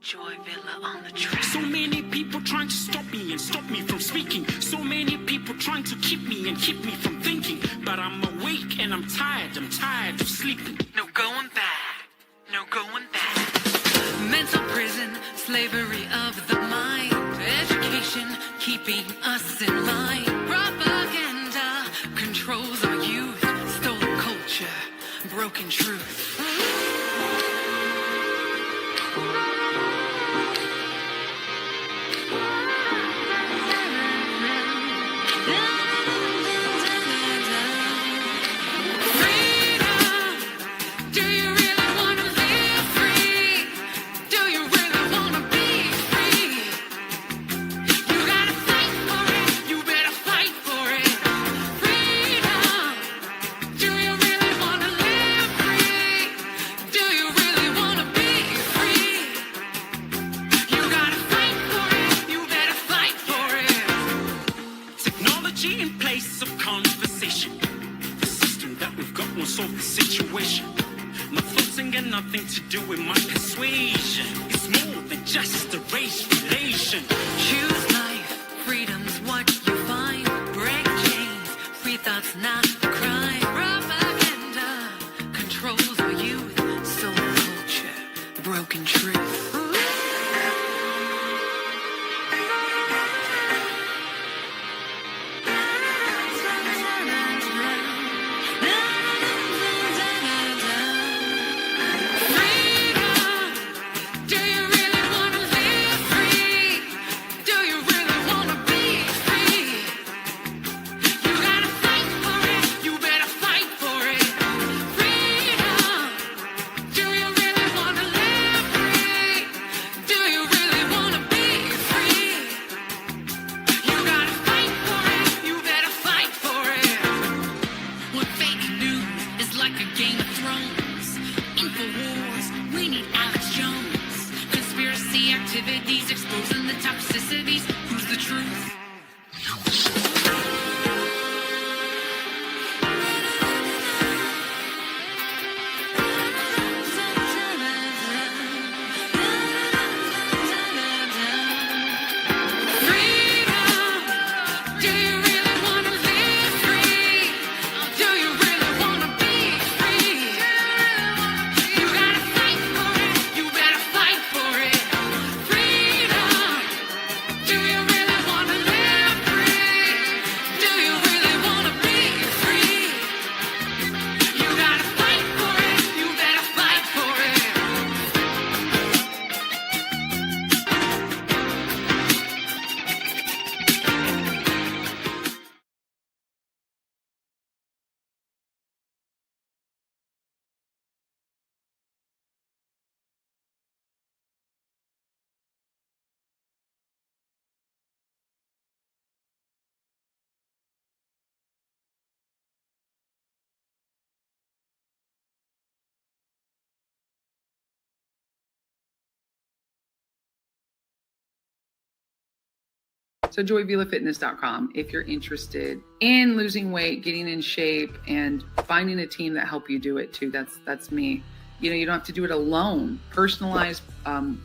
Joy Villa on the track. So many people trying to stop me and stop me from speaking. So many people trying to keep me and keep me from thinking. But I'm awake and I'm tired of sleeping. No going back, no going back. Mental prison, slavery of the mind. Education keeping us in line. Propaganda controls our youth. Stolen culture, broken truth. Solve the situation. My thoughts ain't got nothing to do with my persuasion. It's more than just a race relation. Choose life, freedom's what you find. Break chains, free thoughts not a crime. Propaganda controls our youth. Soul culture, broken truth. Activities exposing the toxicities. Who's the truth? So joyvillafitness.com if you're interested in losing weight, getting in shape, and finding a team that help you do it too. That's me. You know, you don't have to do it alone. Personalized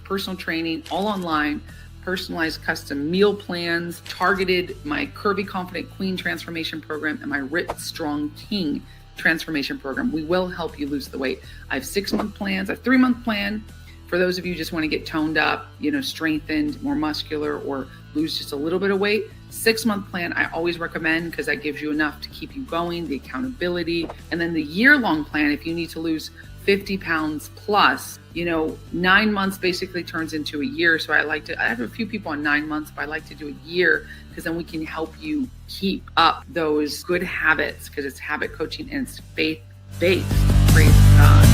personal training, all online, personalized custom meal plans, targeted my Curvy Confident Queen transformation program and my Ripped Strong King transformation program. We will help you lose the weight. I have 6-month plans, a 3-month plan. For those of you who just want to get toned up, strengthened, more muscular, or lose just a little bit of weight, 6-month plan I always recommend because that gives you enough to keep you going, the accountability. And then the year-long plan, if you need to lose 50 pounds plus, 9 months basically turns into a year. So I have a few people on 9 months, but I like to do a year because then we can help you keep up those good habits because it's habit coaching and it's faith-based. Praise God.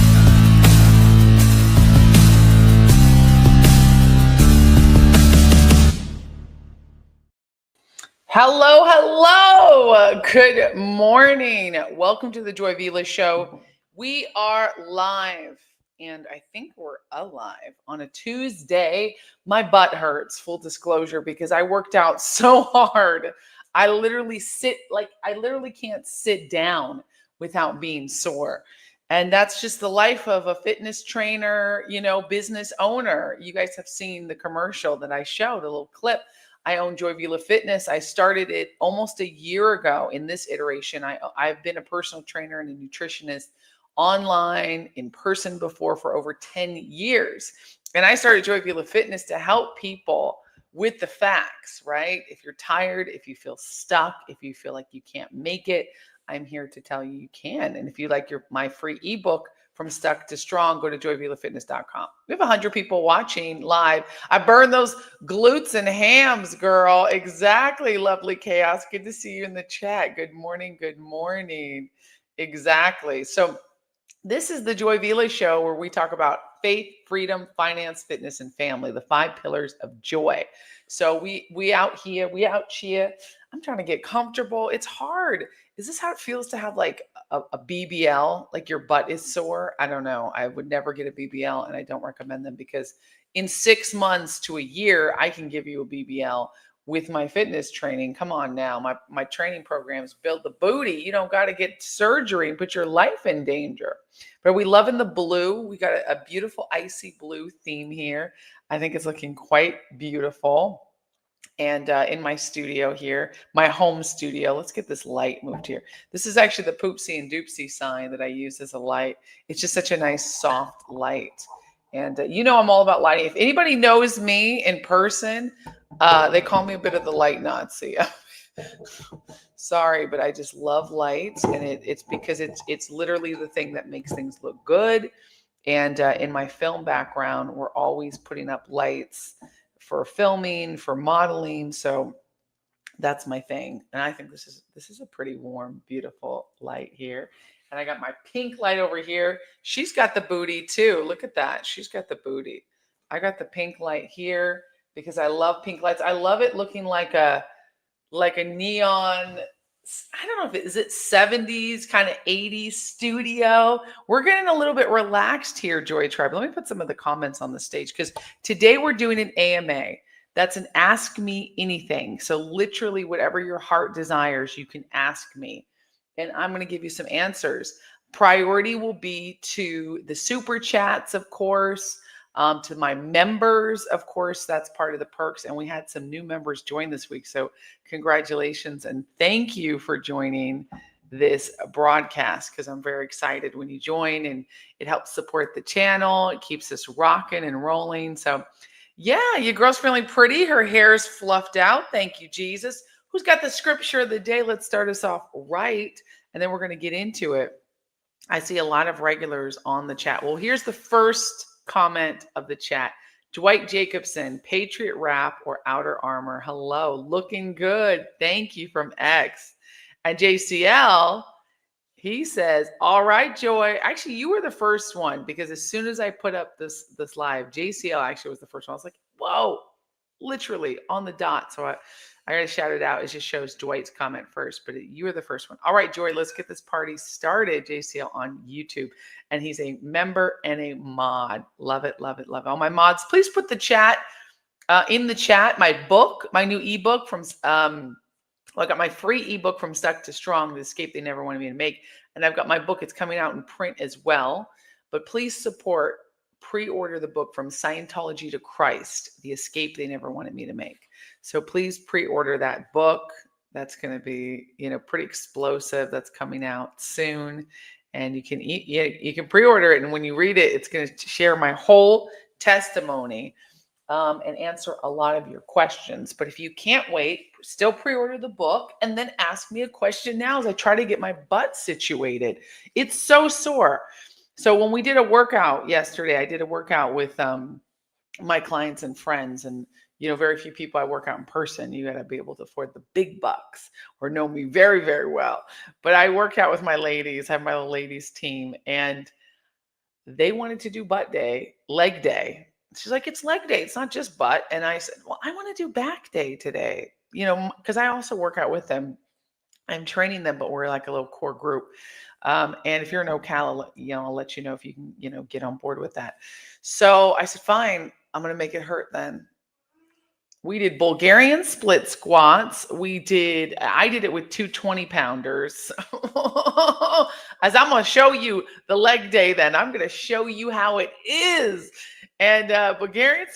Hello. Good morning. Welcome to the Joy Villa Show. We are live, and I think we're alive on a Tuesday. My butt hurts, full disclosure, because I worked out so hard. I literally can't sit down without being sore. And that's just the life of a fitness trainer, business owner. You guys have seen the commercial that I showed, a little clip. I own Joy Vila Fitness. I started it almost a year ago in this iteration. I've been a personal trainer and a nutritionist online, in person before for over 10 years. And I started Joy Vila Fitness to help people with the facts, right? If you're tired, if you feel stuck, if you feel like you can't make it, I'm here to tell you you can. And if you like my free ebook, From Stuck to Strong, go to joyvilafitness.com. We have 100 people watching live. I burned those glutes and hams, girl. Exactly, lovely chaos. Good to see you in the chat. Good morning. Good morning. Exactly. So this is the Joy Vila Show, where we talk about faith, freedom, finance, fitness, and family, the 5 pillars of joy. So we out here. I'm trying to get comfortable. It's hard. Is this how it feels to have like a BBL, like your butt is sore? I don't know. I would never get a BBL, and I don't recommend them, because in 6 months to a year, I can give you a BBL with my fitness training. Come on now. My training programs build the booty. You don't got to get surgery and put your life in danger. But we loving the blue. We got a beautiful icy blue theme here. I think it's looking quite beautiful. And in my studio here, my home studio, let's get this light moved here. This is actually the poopsie and doopsie sign that I use as a light. It's just such a nice soft light. And I'm all about lighting. If anybody knows me in person, they call me a bit of the light Nazi. Sorry, but I just love lights, and it's because it's literally the thing that makes things look good. And in my film background, we're always putting up lights for filming, for modeling. So that's my thing. And I think this is a pretty warm, beautiful light here. And I got my pink light over here. She's got the booty too. Look at that. She's got the booty. I got the pink light here because I love pink lights. I love it looking like a neon, I don't know if is it 70s, kind of 80s studio. We're getting a little bit relaxed here, Joy Tribe. Let me put some of the comments on the stage, because today we're doing an AMA. That's an Ask Me Anything. So literally whatever your heart desires, you can ask me. And I'm going to give you some answers. Priority will be to the super chats, of course, to my members, of course. That's part of the perks. And we had some new members join this week. So congratulations and thank you for joining this broadcast, because I'm very excited when you join, and it helps support the channel. It keeps us rocking and rolling. So yeah, your girl's feeling pretty. Her hair's fluffed out. Thank you, Jesus. Who's got the scripture of the day? Let's start us off right, and then we're going to get into it. I see a lot of regulars on the chat. Well, here's the first comment of the chat. Dwight Jacobson, Patriot Wrap or Outer Armor. Hello, looking good. Thank you, from X. And JCL, he says, all right, Joy. Actually, you were the first one, because as soon as I put up this live, JCL actually was the first one. I was like, whoa, literally on the dot. So I got to shout it out. It just shows Dwight's comment first, but you were the first one. All right, Joy, let's get this party started. JCL on YouTube. And he's a member and a mod. Love it, love it, love it. All my mods, please put the chat in the chat. My book, my new ebook from, I got my free ebook, From Stuck to Strong, The Escape They Never Wanted Me to Make. And I've got my book. It's coming out in print as well. But please support, pre-order the book, From Scientology to Christ, The Escape They Never Wanted Me to Make. So please pre-order that book. That's going to be, pretty explosive. That's coming out soon. And you can pre-order it. And when you read it, it's going to share my whole testimony and answer a lot of your questions. But if you can't wait, still pre-order the book and then ask me a question now as I try to get my butt situated. It's so sore. So when we did a workout yesterday, I did a workout with my clients and friends, and very few people I work out in person. You got to be able to afford the big bucks or know me very, very well. But I work out with my ladies, have my little ladies team, and they wanted to do butt day, leg day. She's like, it's leg day. It's not just butt. And I said, well, I want to do back day today, because I also work out with them. I'm training them, but we're like a little core group. And if you're in Ocala, I'll let you know if you can, get on board with that. So I said, fine, I'm going to make it hurt then. We did Bulgarian split squats. I did it with 2 20-pounders. As I'm going to show you the leg day, then I'm going to show you how it is. And Bulgarian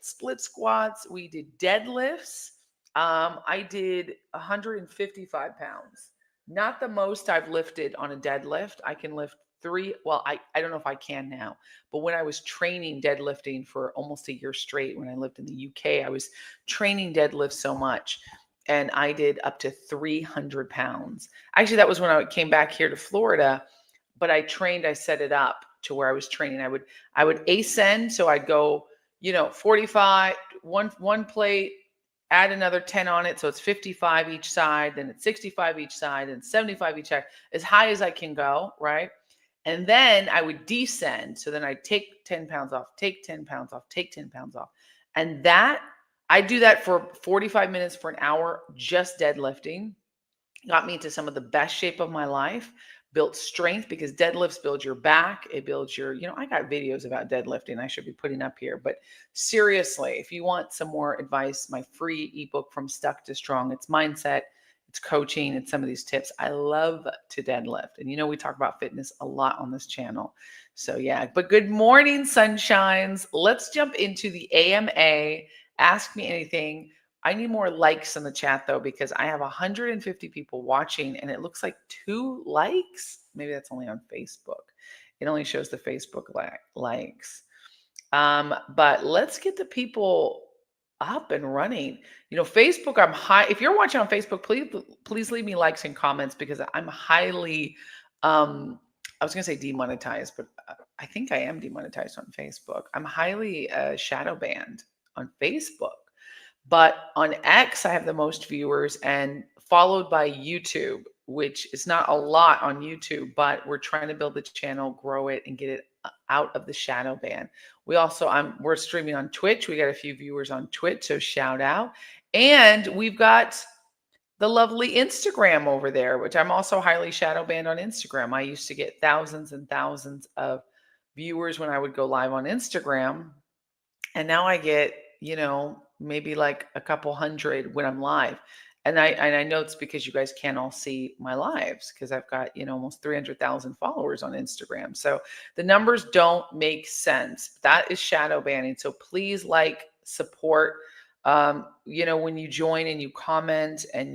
split squats. We did deadlifts. I did 155 pounds. Not the most I've lifted on a deadlift. I can lift 3. Well, I don't know if I can now, but when I was training deadlifting for almost a year straight, when I lived in the UK, I was training deadlifts so much. And I did up to 300 pounds. Actually, that was when I came back here to Florida, but I set it up to where I was training. I would ascend. So I'd go, 45, one plate, add another 10 on it. So it's 55 each side, then it's 65 each side, and 75 each side, as high as I can go, right? And then I would descend. So then I'd take 10 pounds off, take 10 pounds off, take 10 pounds off. And I do that for 45 minutes for an hour, just deadlifting. Got me into some of the best shape of my life, built strength, because deadlifts build your back. It builds your, I got videos about deadlifting I should be putting up here. But seriously, if you want some more advice, my free ebook, From Stuck to Strong, it's mindset, it's coaching, it's some of these tips. I love to deadlift. And we talk about fitness a lot on this channel. So yeah, but good morning, sunshines. Let's jump into the AMA. Ask me anything. I need more likes in the chat though, because I have 150 people watching and it looks like 2 likes. Maybe that's only on Facebook. It only shows the Facebook likes. But let's get the people up and running. Facebook, I'm high. If you're watching on Facebook, please leave me likes and comments, because I'm highly, I was going to say demonetized, but I think I am demonetized on Facebook. I'm highly shadow banned on Facebook. But on X, I have the most viewers, and followed by YouTube, which is not a lot on YouTube, but we're trying to build the channel, grow it, and get it out of the shadow ban. We're streaming on Twitch. We got a few viewers on Twitch, so shout out. And we've got the lovely Instagram over there, which I'm also highly shadow banned on Instagram. I used to get thousands and thousands of viewers when I would go live on Instagram. And now I get, maybe like a couple hundred when I'm live. And I know it's because you guys can't all see my lives, because I've got, almost 300,000 followers on Instagram. So the numbers don't make sense. That is shadow banning. So please support, when you join and you comment and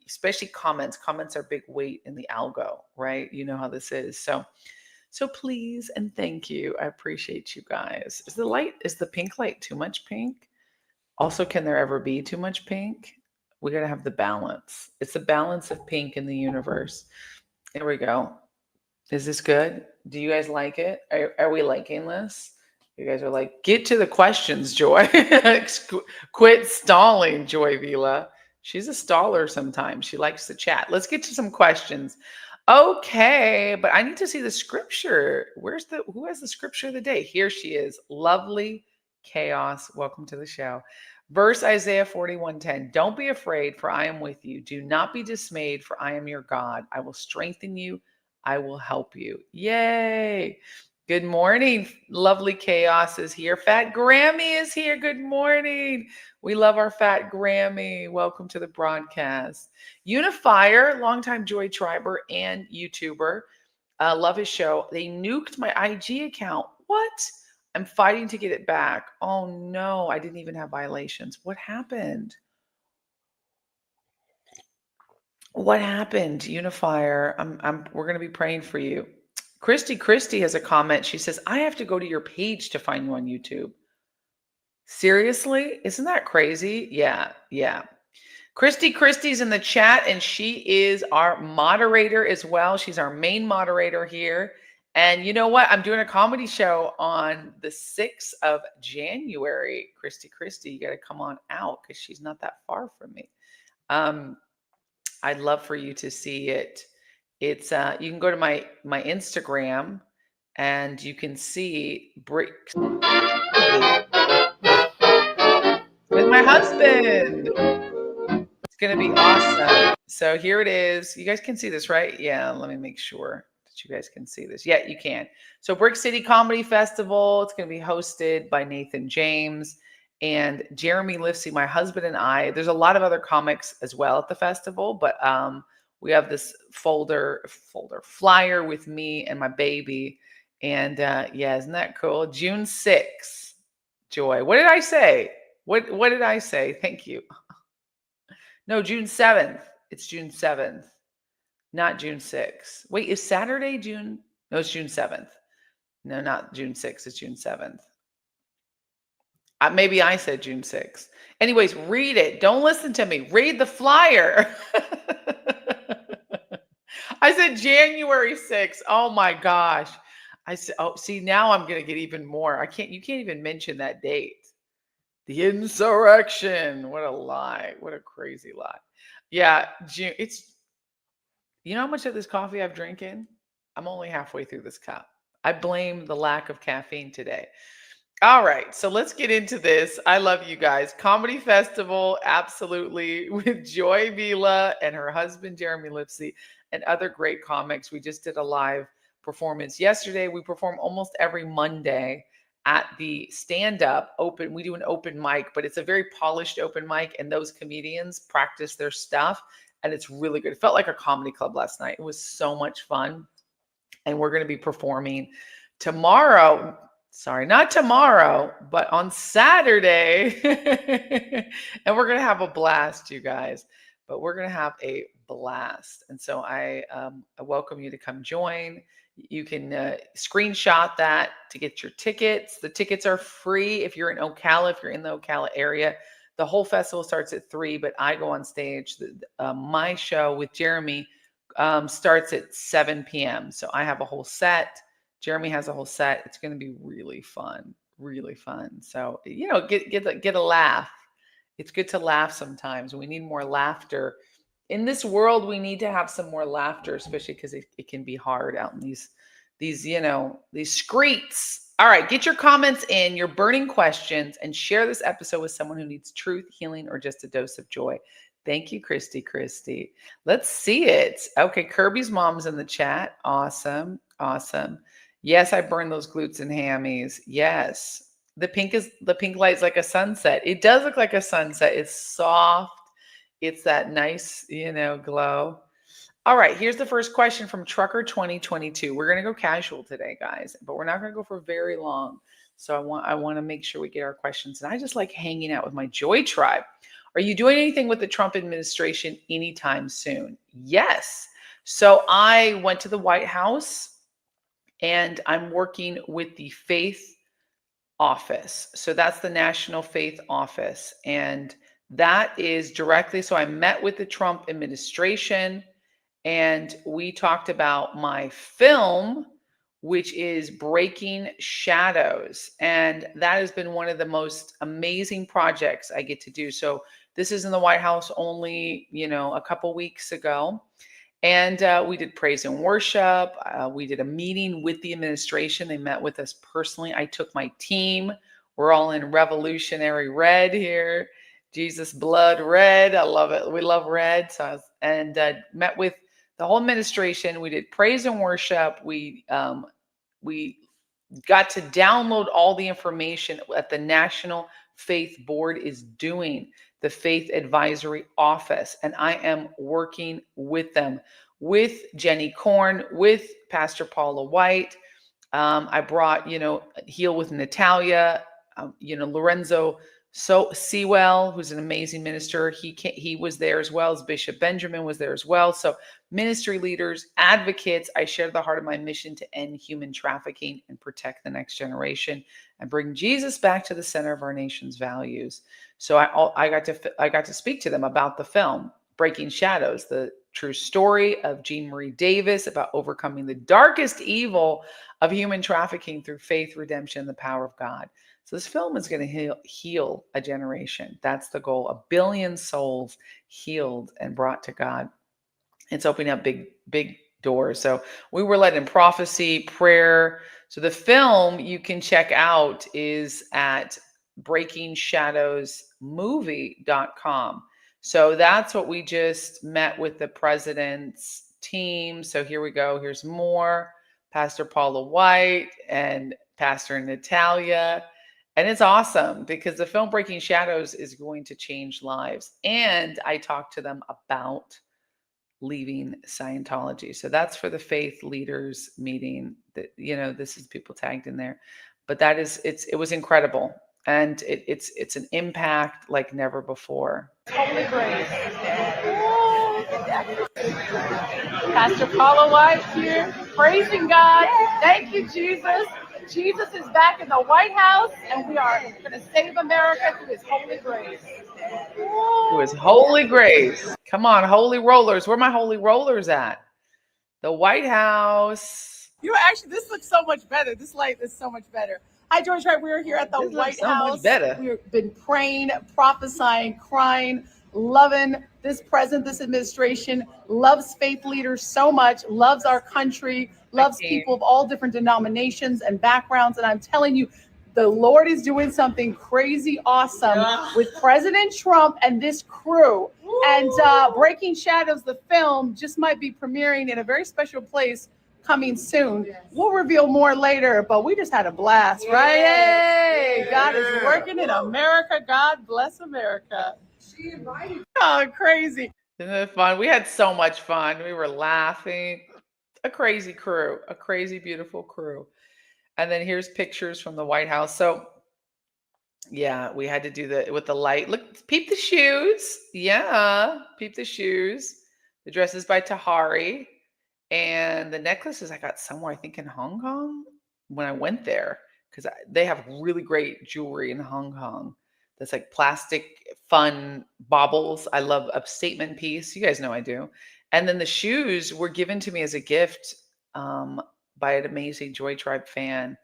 especially comments are big weight in the algo, right? You know how this is. So please and thank you. I appreciate you guys. Is the pink light too much pink? Also, can there ever be too much pink? We got to have the balance. It's the balance of pink in the universe. There we go. Is this good? Do you guys like it? Are we liking this? You guys are like, get to the questions, Joy. Quit stalling, Joy Vila. She's a staller sometimes. She likes to chat. Let's get to some questions. Okay, but I need to see the scripture. Who has the scripture of the day? Here she is. Lovely Chaos. Welcome to the show. Verse Isaiah 41:10. Don't be afraid, for I am with you. Do not be dismayed, for I am your God. I will strengthen you. I will help you. Yay. Good morning. Lovely Chaos is here. Fat Grammy is here. Good morning. We love our Fat Grammy. Welcome to the broadcast. Unifier, longtime Joy Triber and YouTuber. Love his show. They nuked my IG account. What? I'm fighting to get it back. Oh no, I didn't even have violations. What happened? What happened, Unifier? We're going to be praying for you. Christy has a comment. She says, I have to go to your page to find you on YouTube. Seriously? Isn't that crazy? Yeah. Christy's in the chat, and she is our moderator as well. She's our main moderator here. And you know what? I'm doing a comedy show on the 6th of January. Christy, you got to come on out, because she's not that far from me. I'd love for you to see it. It's you can go to my Instagram, and you can see bricks with my husband. It's gonna be awesome. So here it is. You guys can see this, right? Yeah, let me make sure that you guys can see this. Yeah, you can. So Brick City Comedy Festival. It's gonna be hosted by Nathan James and Jeremy Lifsey, my husband, and I. There's a lot of other comics as well at the festival, but we have this flyer with me and my baby. And yeah, isn't that cool? June 6th, Joy. What did I say? What did I say? Thank you. No, June 7th. It's June 7th, not June 6th. Wait, is Saturday June? No, it's June 7th. No, not June 6th. It's June 7th. Maybe I said June 6th. Anyways, read it. Don't listen to me. Read the flyer. I said January 6th. Oh my gosh. I said, oh, see, now I'm going to get even more. You can't even mention that date. The insurrection. What a lie. What a crazy lie. Yeah, June. You know how much of this coffee I've drinking? I'm only halfway through this cup. I blame the lack of caffeine today. All right, so let's get into this. I love you guys. Comedy Festival, absolutely, with Joy Vila and her husband, Jeremy Lipsy, and other great comics. We just did a live performance yesterday. We perform almost every Monday at the stand-up open. We do an open mic, but it's a very polished open mic, and those comedians practice their stuff, and it's really good. It felt like a comedy club last night. It was so much fun, and we're going to be performing tomorrow. Sorry, not tomorrow, but on Saturday. And we're going to have a blast, you guys. But we're going to have a blast. And so I welcome you to come join. You can screenshot that to get your tickets. The tickets are free if you're in Ocala, if you're in the Ocala area. The whole festival starts at 3, but I go on stage. My show with Jeremy starts at 7 p.m. So I have a whole set. Jeremy has a whole set. It's going to be really fun, really fun. So, get a laugh. It's good to laugh sometimes. We need more laughter. In this world, we need to have some more laughter, especially because it can be hard out in these streets. All right, get your comments in, your burning questions, and share this episode with someone who needs truth, healing, or just a dose of joy. Thank you, Christy. Let's see it. Okay, Kirby's mom's in the chat. Awesome. Yes, I burn those glutes and hammies. Yes. The pink light's like a sunset. It does look like a sunset. It's soft. It's that nice, glow. All right, here's the first question from Trucker 2022. We're going to go casual today, guys, but we're not going to go for very long. So I want to make sure we get our questions. And I just like hanging out with my Joy Tribe. Are you doing anything with the Trump administration anytime soon? Yes. So I went to the White House and I'm working with the Faith Office. So that's the National Faith Office. And that is directly, so I met with the Trump administration and we talked about my film, which is Breaking Shadows. And that has been one of the most amazing projects I get to do. So this is in the White House only, a couple weeks ago. And we did praise and worship. We did a meeting with the administration. They met with us personally. I took my team. We're all in revolutionary red here. Jesus blood red. I love it. We love red. So met with the whole administration. We did praise and worship. We got to download all the information that the National Faith Board is doing, the Faith Advisory Office. And I am working with them, with Jenny Korn, with Pastor Paula White. I brought, Heal with Natalia, Lorenzo Sewell, who's an amazing minister. He was there as well as Bishop Benjamin was there as well. So ministry leaders, advocates, I share the heart of my mission to end human trafficking and protect the next generation and bring Jesus back to the center of our nation's values. So I got to speak to them about the film Breaking Shadows, the true story of Jean Marie Davis about overcoming the darkest evil of human trafficking through faith, redemption, and the power of God. So this film is going to heal a generation. That's the goal. 1 billion souls healed and brought to God. It's opening up big doors. So we were led in prophecy, prayer. So the film you can check out is at breakingshadowsmovie.com. So that's what we just met with the president's team. So here we go. Here's more. Pastor Paula White and Pastor Natalia. And it's awesome because the film Breaking Shadows is going to change lives. And I talked to them about leaving Scientology. So that's for the faith leaders meeting. That, you know, this is people tagged in there, but that is it was incredible, and it's an impact like never before. Holy grace. Pastor Paula White here, praising God. Thank you, Jesus. Jesus is back in the White House, and we are going to save America through his holy grace. Through his holy grace. Come on, holy rollers. Where are my holy rollers at? The White House. You actually, this looks so much better. This light is so much better. Hi, George Wright. We're here at the White House. We've been praying, prophesying, crying, loving this president, this administration, loves faith leaders so much, loves our country, loves people of all different denominations and backgrounds. And I'm telling you, the Lord is doing something crazy awesome with President Trump and this crew. And Breaking Shadows, the film, just might be premiering in a very special place coming soon. We'll reveal more later, but we just had a blast, right? Hey, God is working in America. God bless America. Oh, crazy. Isn't it fun? We had so much fun. We were laughing. A crazy crew, a crazy, beautiful crew. And then here's pictures from the White House. So yeah, we had to do the with the light. Look, peep the shoes. Yeah, peep the shoes. The dress is by Tahari. And the necklaces I got somewhere, I think in Hong Kong when I went there, because they have really great jewelry in Hong Kong. That's like plastic, fun baubles. I love a statement piece. You guys know I do. And then the shoes were given to me as a gift by an amazing Joy Tribe fan.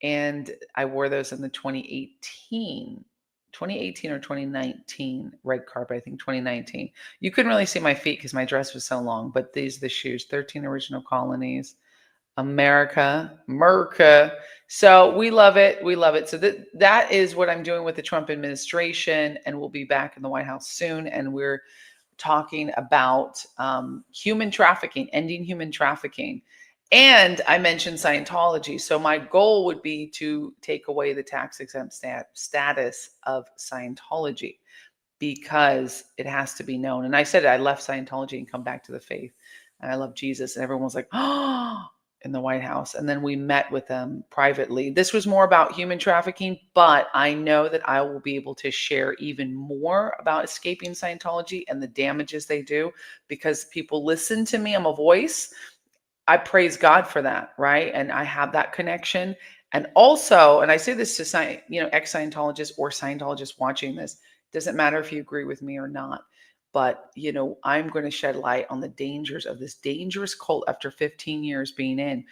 And I wore those in the 2018 or 2019 red carpet, I think 2019. You couldn't really see my feet because my dress was so long, but these are the shoes, 13 original colonies, America. So we love it. We love it. So that is what I'm doing with the Trump administration, and we'll be back in the White House soon. And we're talking about human trafficking, ending human trafficking. And I mentioned Scientology. So my goal would be to take away the tax exempt status of Scientology, because it has to be known. And I said I left Scientology and come back to the faith. And I love Jesus. And everyone was like, oh, in the White House. And then we met with them privately. This was more about human trafficking, but I know that I will be able to share even more about escaping Scientology and the damages they do, because people listen to me. I'm a voice. I praise God for that, right? And I have that connection. And also, and I say this to ex-Scientologists or Scientologists watching this, doesn't matter if you agree with me or not, but I'm going to shed light on the dangers of this dangerous cult after 15 years being in.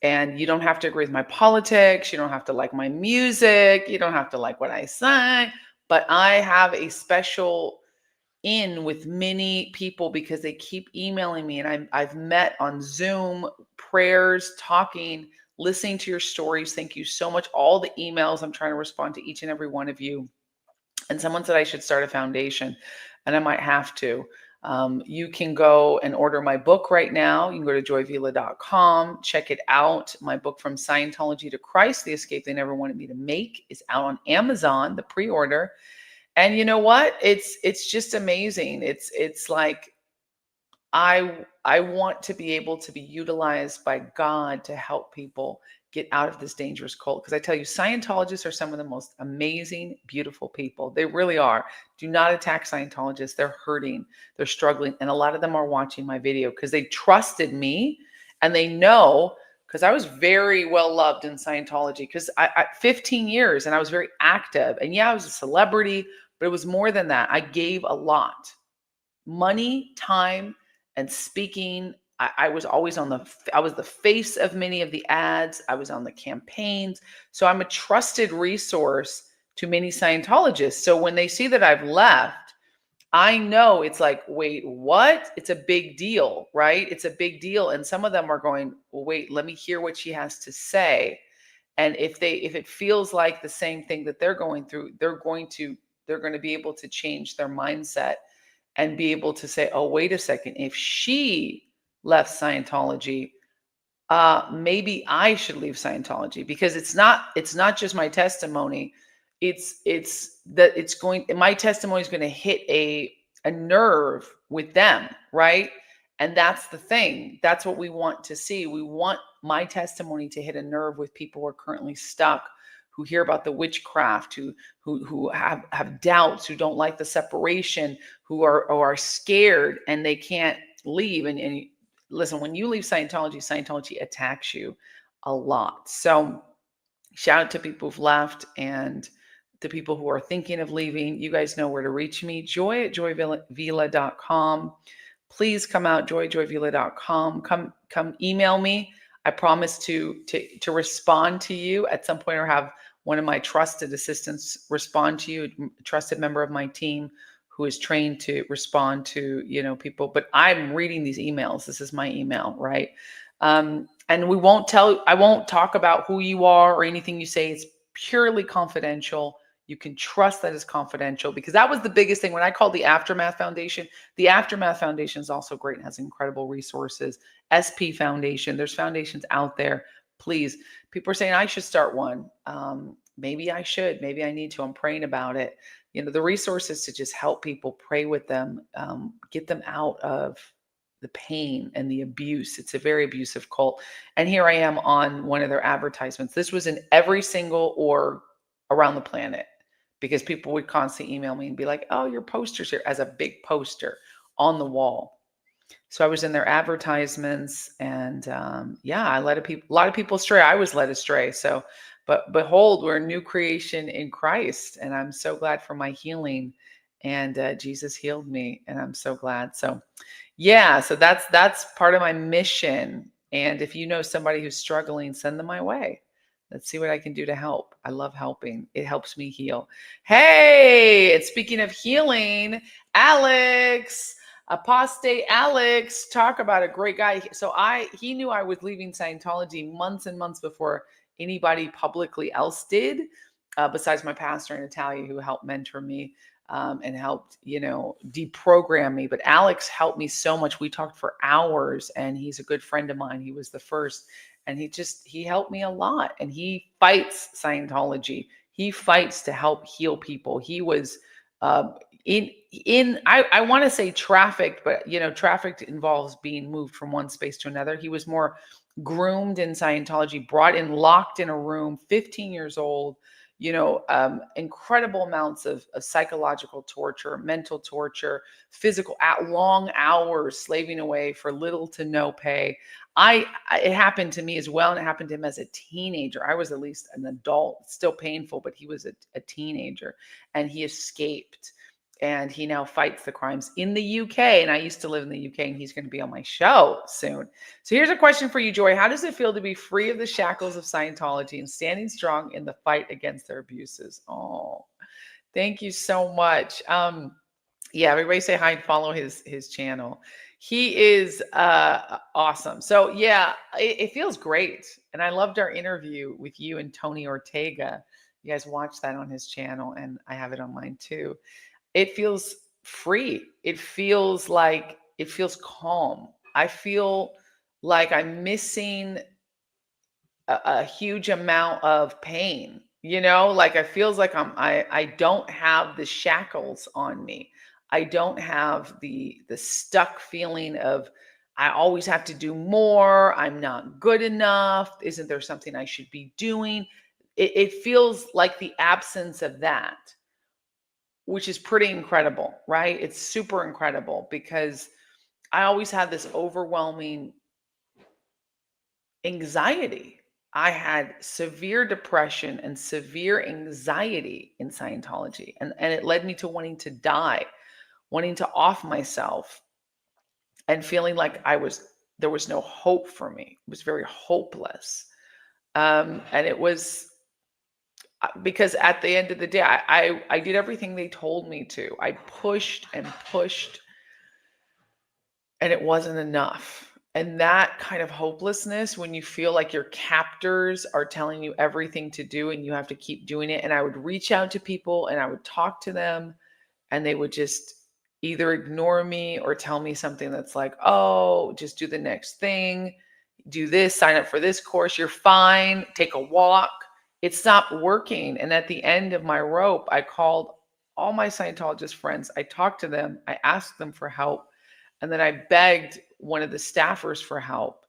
And you don't have to agree with my politics. You don't have to like my music. You don't have to like what I say, but I have a special in with many people because they keep emailing me, and I've met on Zoom, prayers, talking, listening to your stories. Thank you so much. All the emails, I'm trying to respond to each and every one of you. And someone said I should start a foundation, and I might have to. You can go and order my book right now. You can go to joyvila.com, check it out. My book, From Scientology to Christ, The Escape They Never Wanted Me to Make, is out on Amazon, the pre-order. And you know what? It's just amazing. It's like I want to be able to be utilized by God to help people get out of this dangerous cult. Because I tell you, Scientologists are some of the most amazing, beautiful people. They really are. Do not attack Scientologists. They're hurting. They're struggling. And a lot of them are watching my video because they trusted me, and they know, because I was very well loved in Scientology, because I 15 years and I was very active. And yeah, I was a celebrity, but it was more than that. I gave a lot. Money, time, and speaking. I was always I was the face of many of the ads. I was on the campaigns. So I'm a trusted resource to many Scientologists. So when they see that I've left, I know it's like, wait, what? It's a big deal, right? It's a big deal. And some of them are going, well, wait, let me hear what she has to say. And if it feels like the same thing that they're going through, they're going to be able to change their mindset and be able to say, oh, wait a second, if she left Scientology, maybe I should leave Scientology, because it's not just my testimony. My testimony is going to hit a nerve with them, right? And that's the thing. That's what we want to see. We want my testimony to hit a nerve with people who are currently stuck, who hear about the witchcraft, who have doubts, who don't like the separation, who are scared and they can't leave. And listen, when you leave Scientology, Scientology attacks you a lot. So shout out to people who've left and the people who are thinking of leaving. You guys know where to reach me. joy@joyvila.com. Please come out, joy@joyvila.com. Come email me. I promise to respond to you at some point, or have one of my trusted assistants respond to you, a trusted member of my team who is trained to respond to, people. But I'm reading these emails. This is my email, right? And I won't talk about who you are or anything you say. It's purely confidential. You can trust that it's confidential, because that was the biggest thing when I called the Aftermath Foundation. The Aftermath Foundation is also great and has incredible resources. SP Foundation, there's foundations out there. Please, people are saying I should start one. Maybe I should, maybe I need to. I'm praying about it. The resources to just help people, pray with them, get them out of the pain and the abuse. It's a very abusive cult. And here I am on one of their advertisements. This was in every single org around the planet, because people would constantly email me and be like, oh, your poster's here, as a big poster on the wall. So I was in their advertisements, and I led a lot of people astray. I was led astray. So, but behold, we're a new creation in Christ, and I'm so glad for my healing. And Jesus healed me, and I'm so glad. So, so that's part of my mission. And if you know somebody who's struggling, send them my way. Let's see what I can do to help. I love helping. It helps me heal. Hey, and speaking of healing, Alex, Apostate Alex, talk about a great guy. So he knew I was leaving Scientology months and months before anybody publicly else did, besides my pastor in Italia, who helped mentor me and helped, deprogram me. But Alex helped me so much. We talked for hours, and he's a good friend of mine. He was the first. And he helped me a lot, and he fights Scientology. He fights to help heal people. He was I want to say trafficked, but trafficked involves being moved from one space to another. He was more groomed in Scientology, brought in, locked in a room, 15 years old, incredible amounts of psychological torture, mental torture, physical, at long hours, slaving away for little to no pay. It happened to me as well, and it happened to him as a teenager. I was at least an adult, still painful, but he was a teenager, and he escaped, and he now fights the crimes in the UK. And I used to live in the UK, and he's going to be on my show soon. So here's a question for you, Joy. How does it feel to be free of the shackles of Scientology and standing strong in the fight against their abuses? Oh, thank you so much. Everybody say hi and follow his channel. He is awesome. So it feels great. And I loved our interview with you and Tony Ortega. You guys watch that on his channel, and I have it on mine too. It feels free. It feels calm. I feel like I'm missing a huge amount of pain. Like it feels like I don't have the shackles on me. I don't have the stuck feeling of I always have to do more. I'm not good enough. Isn't there something I should be doing? It feels like the absence of that, which is pretty incredible, right? It's super incredible, because I always had this overwhelming anxiety. I had severe depression and severe anxiety in Scientology, and it led me to wanting to die, wanting to off myself, and feeling like there was no hope for me. It was very hopeless. And it was because at the end of the day, I did everything they told me to. I pushed and pushed, and it wasn't enough. And that kind of hopelessness, when you feel like your captors are telling you everything to do and you have to keep doing it. And I would reach out to people and I would talk to them, and they would just either ignore me or tell me something that's like, oh, just do the next thing, do this, sign up for this course, you're fine, take a walk. It stopped working. And at the end of my rope, I called all my Scientologist friends. I talked to them. I asked them for help. And then I begged one of the staffers for help.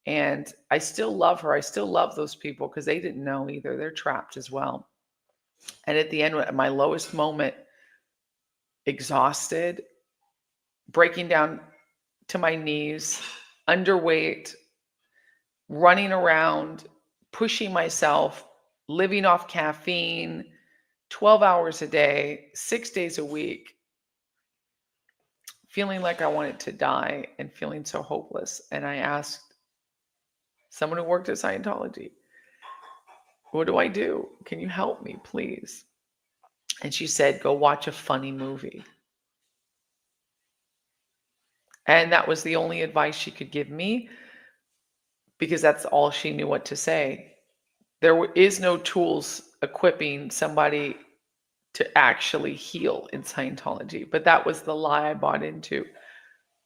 And I still love her. I still love those people because they didn't know either. They're trapped as well. And at the end, at my lowest moment, exhausted, breaking down to my knees, underweight, running around, pushing myself, living off caffeine, 12 hours a day, 6 days a week, feeling like I wanted to die and feeling so hopeless. And I asked someone who worked at Scientology, what do I do? Can you help me, please? And she said, go watch a funny movie. And that was the only advice she could give me because that's all she knew what to say. There is no tools equipping somebody to actually heal in Scientology. But that was the lie I bought into.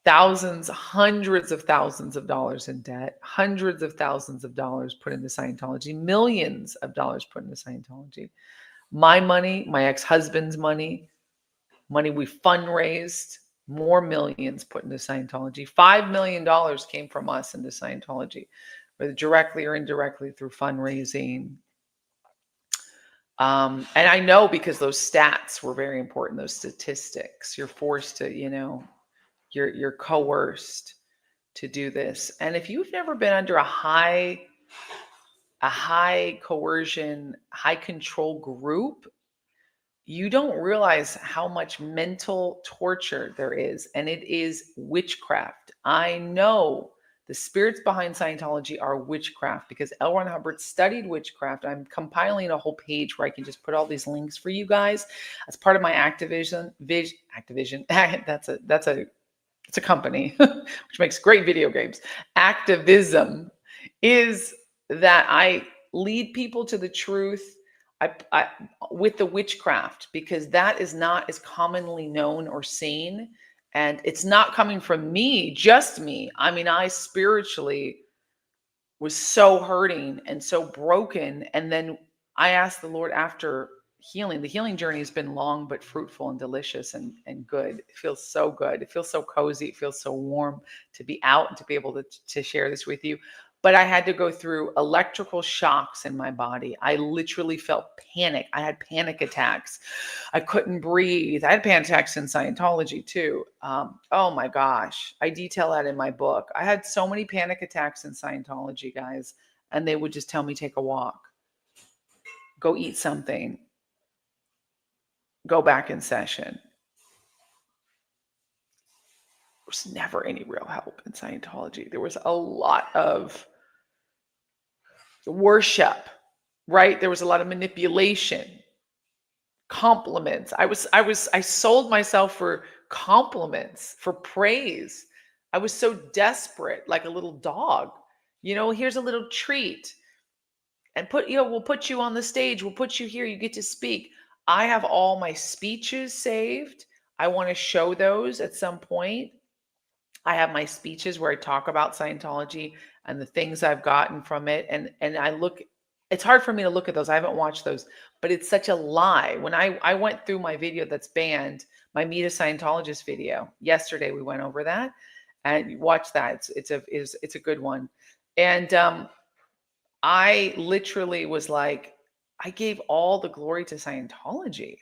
Thousands, hundreds of thousands of dollars in debt, hundreds of thousands of dollars put into Scientology, millions of dollars put into Scientology. My money, my ex-husband's money we fundraised, more millions put into Scientology. $5 million came from us into Scientology, whether directly or indirectly through fundraising. And I know because those stats were very important, those statistics. You're forced to, you're coerced to do this. And if you've never been under a high coercion, high control group, you don't realize how much mental torture there is. And it is witchcraft. I know the spirits behind Scientology are witchcraft because L. Ron Hubbard studied witchcraft. I'm compiling a whole page where I can just put all these links for you guys as part of my Activision. It's a company which makes great video games. Activism is that I lead people to the truth with the witchcraft, because that is not as commonly known or seen. And it's not coming from me, just me. I mean, I spiritually was so hurting and so broken. And then I asked the Lord after healing. The healing journey has been long, but fruitful and delicious and good. It feels so good. It feels so cozy. It feels so warm to be out and to be able to share this with you. But I had to go through electrical shocks in my body. I literally felt panic. I had panic attacks. I couldn't breathe. I had panic attacks in Scientology too. Oh my gosh. I detail that in my book. I had so many panic attacks in Scientology, guys. And they would just tell me, take a walk, go eat something, go back in session. There was never any real help in Scientology. There was a lot of worship, right? There was a lot of manipulation, compliments. I sold myself for compliments, for praise. I was so desperate, like a little dog. Here's a little treat. And we'll put you on the stage. We'll put you here. You get to speak. I have all my speeches saved. I want to show those at some point. I have my speeches where I talk about Scientology and the things I've gotten from it. And it's hard for me to look at those. I haven't watched those, but it's such a lie. When I went through my video that's banned, my Meet a Scientologist video, yesterday we went over that, and watch that. It's a good one. And I literally was like, I gave all the glory to Scientology.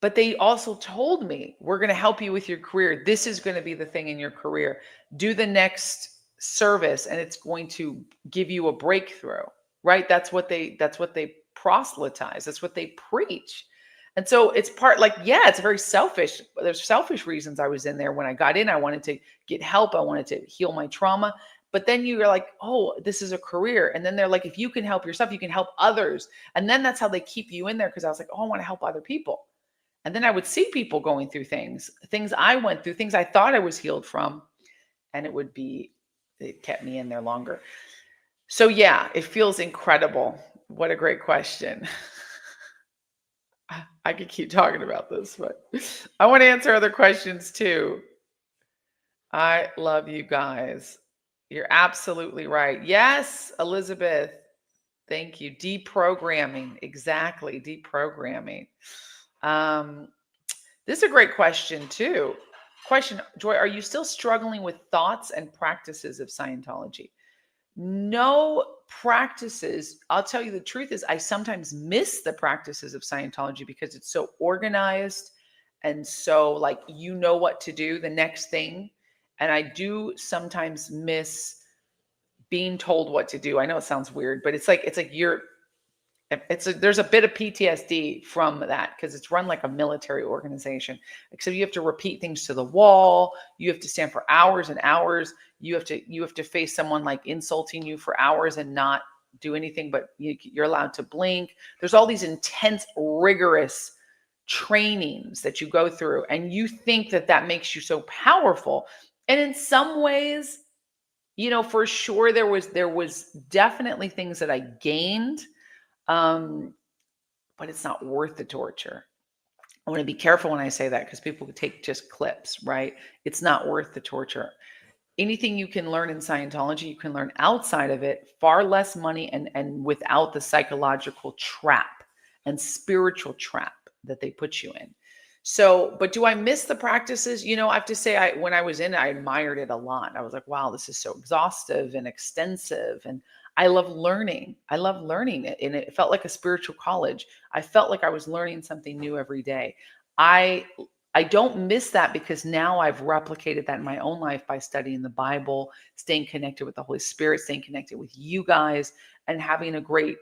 But they also told me, we're going to help you with your career. This is going to be the thing in your career. Do the next service and it's going to give you a breakthrough, right? That's what they proselytize. That's what they preach. And so it's it's very selfish. There's selfish reasons I was in there. When I got in, I wanted to get help. I wanted to heal my trauma. But then you're like, oh, this is a career. And then they're like, if you can help yourself, you can help others. And then that's how they keep you in there. Because I was like, oh, I want to help other people. And then I would see people going through things I went through, things I thought I was healed from. And it kept me in there longer. So yeah, it feels incredible. What a great question. I could keep talking about this, but I want to answer other questions too. I love you guys. You're absolutely right. Yes, Elizabeth. Thank you. Deprogramming. Exactly. Deprogramming. This is a great question too. Question, Joy, are you still struggling with thoughts and practices of Scientology? No practices. I'll tell you the truth is I sometimes miss the practices of Scientology because it's so organized and so like, you know what to do, the next thing. And I do sometimes miss being told what to do. I know it sounds weird, but it's like there's a bit of PTSD from that because it's run like a military organization. So you have to repeat things to the wall. You have to stand for hours and hours. You have to face someone like insulting you for hours and not do anything, but you're allowed to blink. There's all these intense, rigorous trainings that you go through, and you think that makes you so powerful. And in some ways, for sure, there was definitely things that I gained. But it's not worth the torture. I want to be careful when I say that because people could take just clips, right? It's not worth the torture. Anything you can learn in Scientology, you can learn outside of it, far less money and without the psychological trap and spiritual trap that they put you in. So, but do I miss the practices? I have to say, when I was in it, I admired it a lot. I was like, wow, this is so exhaustive and extensive. And I love learning. I love learning it. And it felt like a spiritual college. I felt like I was learning something new every day. I don't miss that because now I've replicated that in my own life by studying the Bible, staying connected with the Holy Spirit, staying connected with you guys, and having a great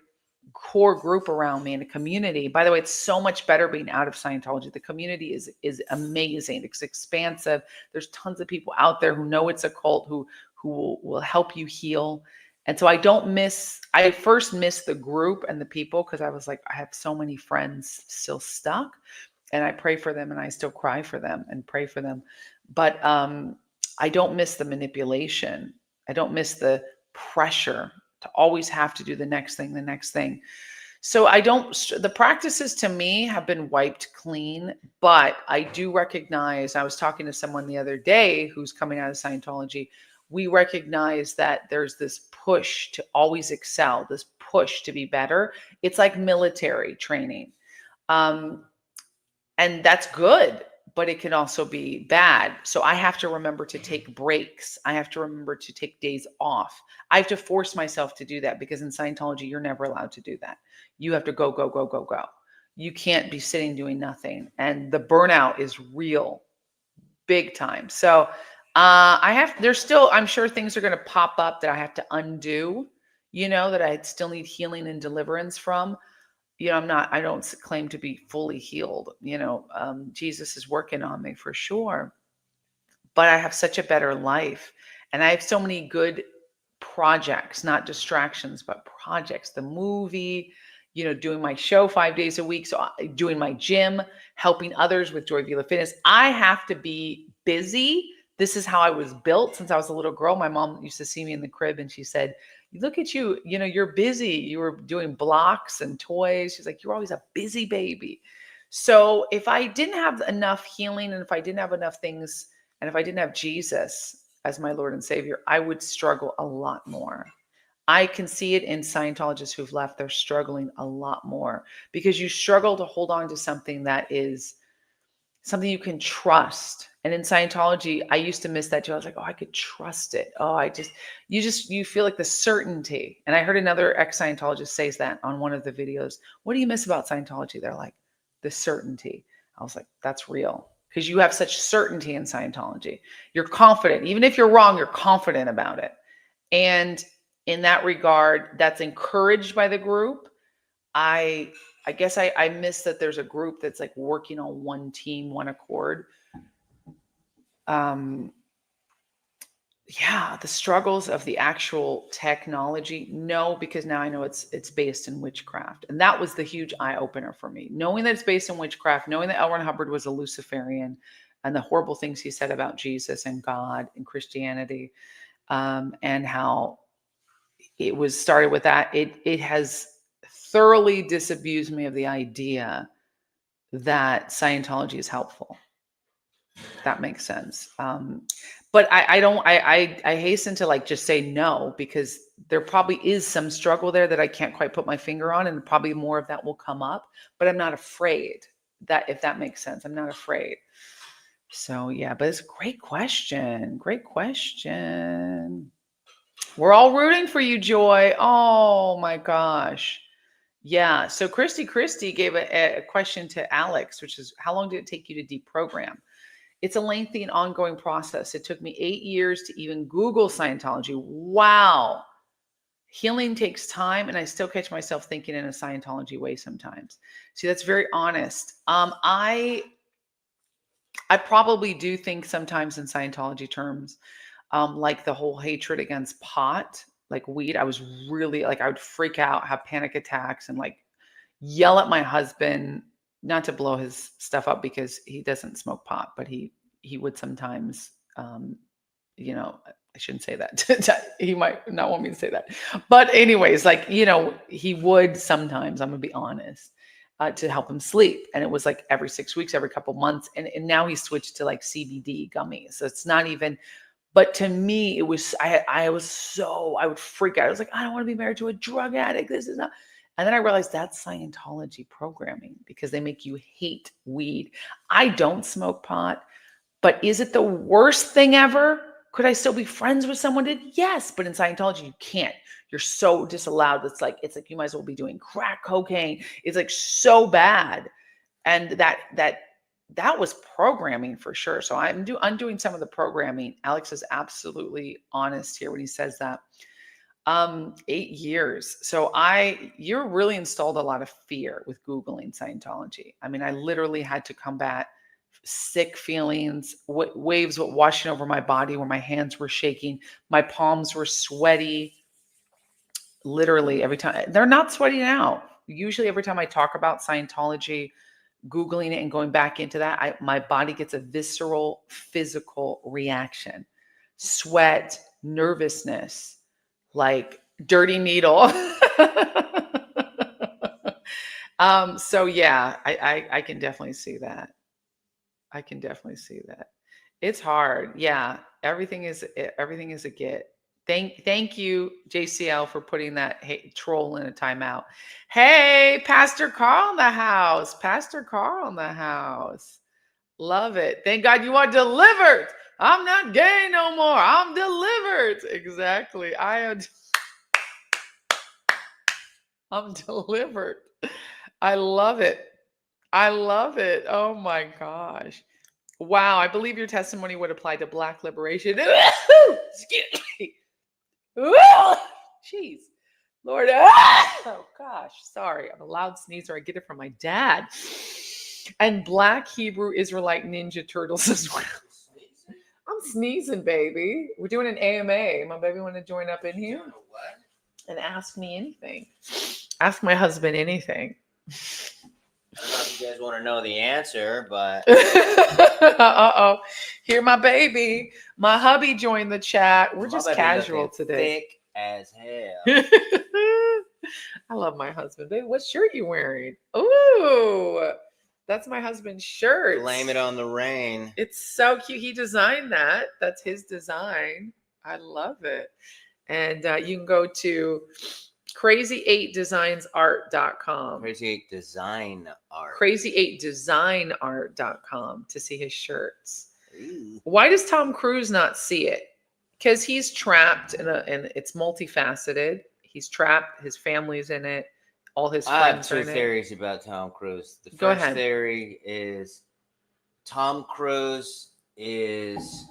core group around me and a community. By the way, it's so much better being out of Scientology. The community is amazing. It's expansive. There's tons of people out there who know it's a cult, who will help you heal. And so I first missed the group and the people because I was like, I have so many friends still stuck, and I pray for them and I still cry for them and pray for them. But I don't miss the manipulation. I don't miss the pressure to always have to do the next thing. So the practices to me have been wiped clean, but I do recognize, I was talking to someone the other day who's coming out of Scientology. We recognize that there's this push to always excel, this push to be better. It's like military training. And that's good, but it can also be bad. So I have to remember to take breaks. I have to remember to take days off. I have to force myself to do that because in Scientology, you're never allowed to do that. You have to go, go, go, go, go. You can't be sitting doing nothing. And the burnout is real, big time. So I'm sure things are going to pop up that I have to undo, that I still need healing and deliverance from. I don't claim to be fully healed. Jesus is working on me for sure, but I have such a better life and I have so many good projects, not distractions, but projects, the movie, doing my show 5 days a week. So doing my gym, helping others with Joy Vila Fitness. I have to be busy. This is how I was built since I was a little girl. My mom used to see me in the crib and she said, look at you, you're busy. You were doing blocks and toys. She's like, you're always a busy baby. So if I didn't have enough healing and if I didn't have enough things and if I didn't have Jesus as my Lord and Savior, I would struggle a lot more. I can see it in Scientologists who've left. They're struggling a lot more because you struggle to hold on to something that is something you can trust. And in Scientology, I used to miss that too. I was like, oh, I could trust it. Oh, you feel like the certainty. And I heard another ex-Scientologist says that on one of the videos. What do you miss about Scientology? They're like, the certainty. I was like, that's real. Because you have such certainty in Scientology. You're confident. Even if you're wrong, you're confident about it. And in that regard, that's encouraged by the group. I guess I miss that there's a group that's like working on one team, one accord. The struggles of the actual technology. No, because now I know it's based in witchcraft. And that was the huge eye opener for me. Knowing that it's based in witchcraft, knowing that L. Ron Hubbard was a Luciferian and the horrible things he said about Jesus and God and Christianity, and how it was started with that. It has thoroughly disabused me of the idea that Scientology is helpful. If that makes sense. But I hasten to just say no, because there probably is some struggle there that I can't quite put my finger on, and probably more of that will come up, but I'm not afraid, that if that makes sense. I'm not afraid. So yeah, but it's a great question. Great question. We're all rooting for you, Joy. Oh my gosh. Yeah. So Christy gave a question to Alex, which is, how long did it take you to deprogram? It's a lengthy and ongoing process. It took me 8 years to even Google Scientology. Wow. Healing takes time, and I still catch myself thinking in a Scientology way sometimes. See, that's very honest. I probably do think sometimes in Scientology terms, like the whole hatred against pot, like weed. I was really like, I would freak out, have panic attacks, and like yell at my husband, not to blow his stuff up because he doesn't smoke pot, but he would sometimes, you know, I shouldn't say that. He might not want me to say that. But anyways, like, you know, he would sometimes, I'm gonna be honest, to help him sleep. And it was like every 6 weeks, every couple months. And now he switched to like CBD gummies. So it's not even, but to me, it was, I would freak out. I was like, I don't want to be married to a drug addict. This is not. And then I realized that's Scientology programming because they make you hate weed. I don't smoke pot, but is it the worst thing ever? Could I still be friends with someone who did? Yes, but in Scientology, you can't. You're so disallowed. It's like you might as well be doing crack cocaine. It's like so bad. And that was programming for sure. So I'm doing some of the programming. Alex is absolutely honest here when he says that. 8 years. So you're really installed a lot of fear with Googling Scientology. I mean, I literally had to combat sick feelings, waves were washing over my body where my hands were shaking. My palms were sweaty. Literally every time. They're not sweaty now. Usually every time I talk about Scientology, Googling it and going back into that, my body gets a visceral physical reaction. Sweat, nervousness, like dirty needle. So yeah, I can definitely see that. I can definitely see that. It's hard. Yeah. Everything is a get. Thank you, JCL, for putting that troll in a timeout. Hey, Pastor Carl in the house. Pastor Carl in the house. Love it. Thank God you are delivered. I'm not gay no more. I'm delivered. Exactly. I'm delivered. I love it. I love it. Oh my gosh. Wow. I believe your testimony would apply to Black liberation. Excuse me. Jeez. Lord. Oh gosh. Sorry. I'm a loud sneezer. I get it from my dad. And Black Hebrew Israelite Ninja Turtles as well. I'm sneezing, baby. We're doing an AMA. My baby want to join up in here? And ask me anything. Ask my husband anything. I don't know if you guys want to know the answer, but uh-oh. Here my baby. My hubby joined the chat. We're just casual today. Thick as hell. I love my husband. Baby, what shirt you wearing? Ooh, that's my husband's shirt. Blame it on the rain. It's so cute. He designed that. That's his design. I love it. And you can go to crazy8designsart.com. Crazy 8 Design Art. Crazy8designart.com to see his shirts. Ooh. Why does Tom Cruise not see it? Because he's trapped and it's multifaceted. He's trapped. His family's in it. All his friends are in it. I have 2 theories about Tom Cruise. The Go first ahead. theory is Tom Cruise is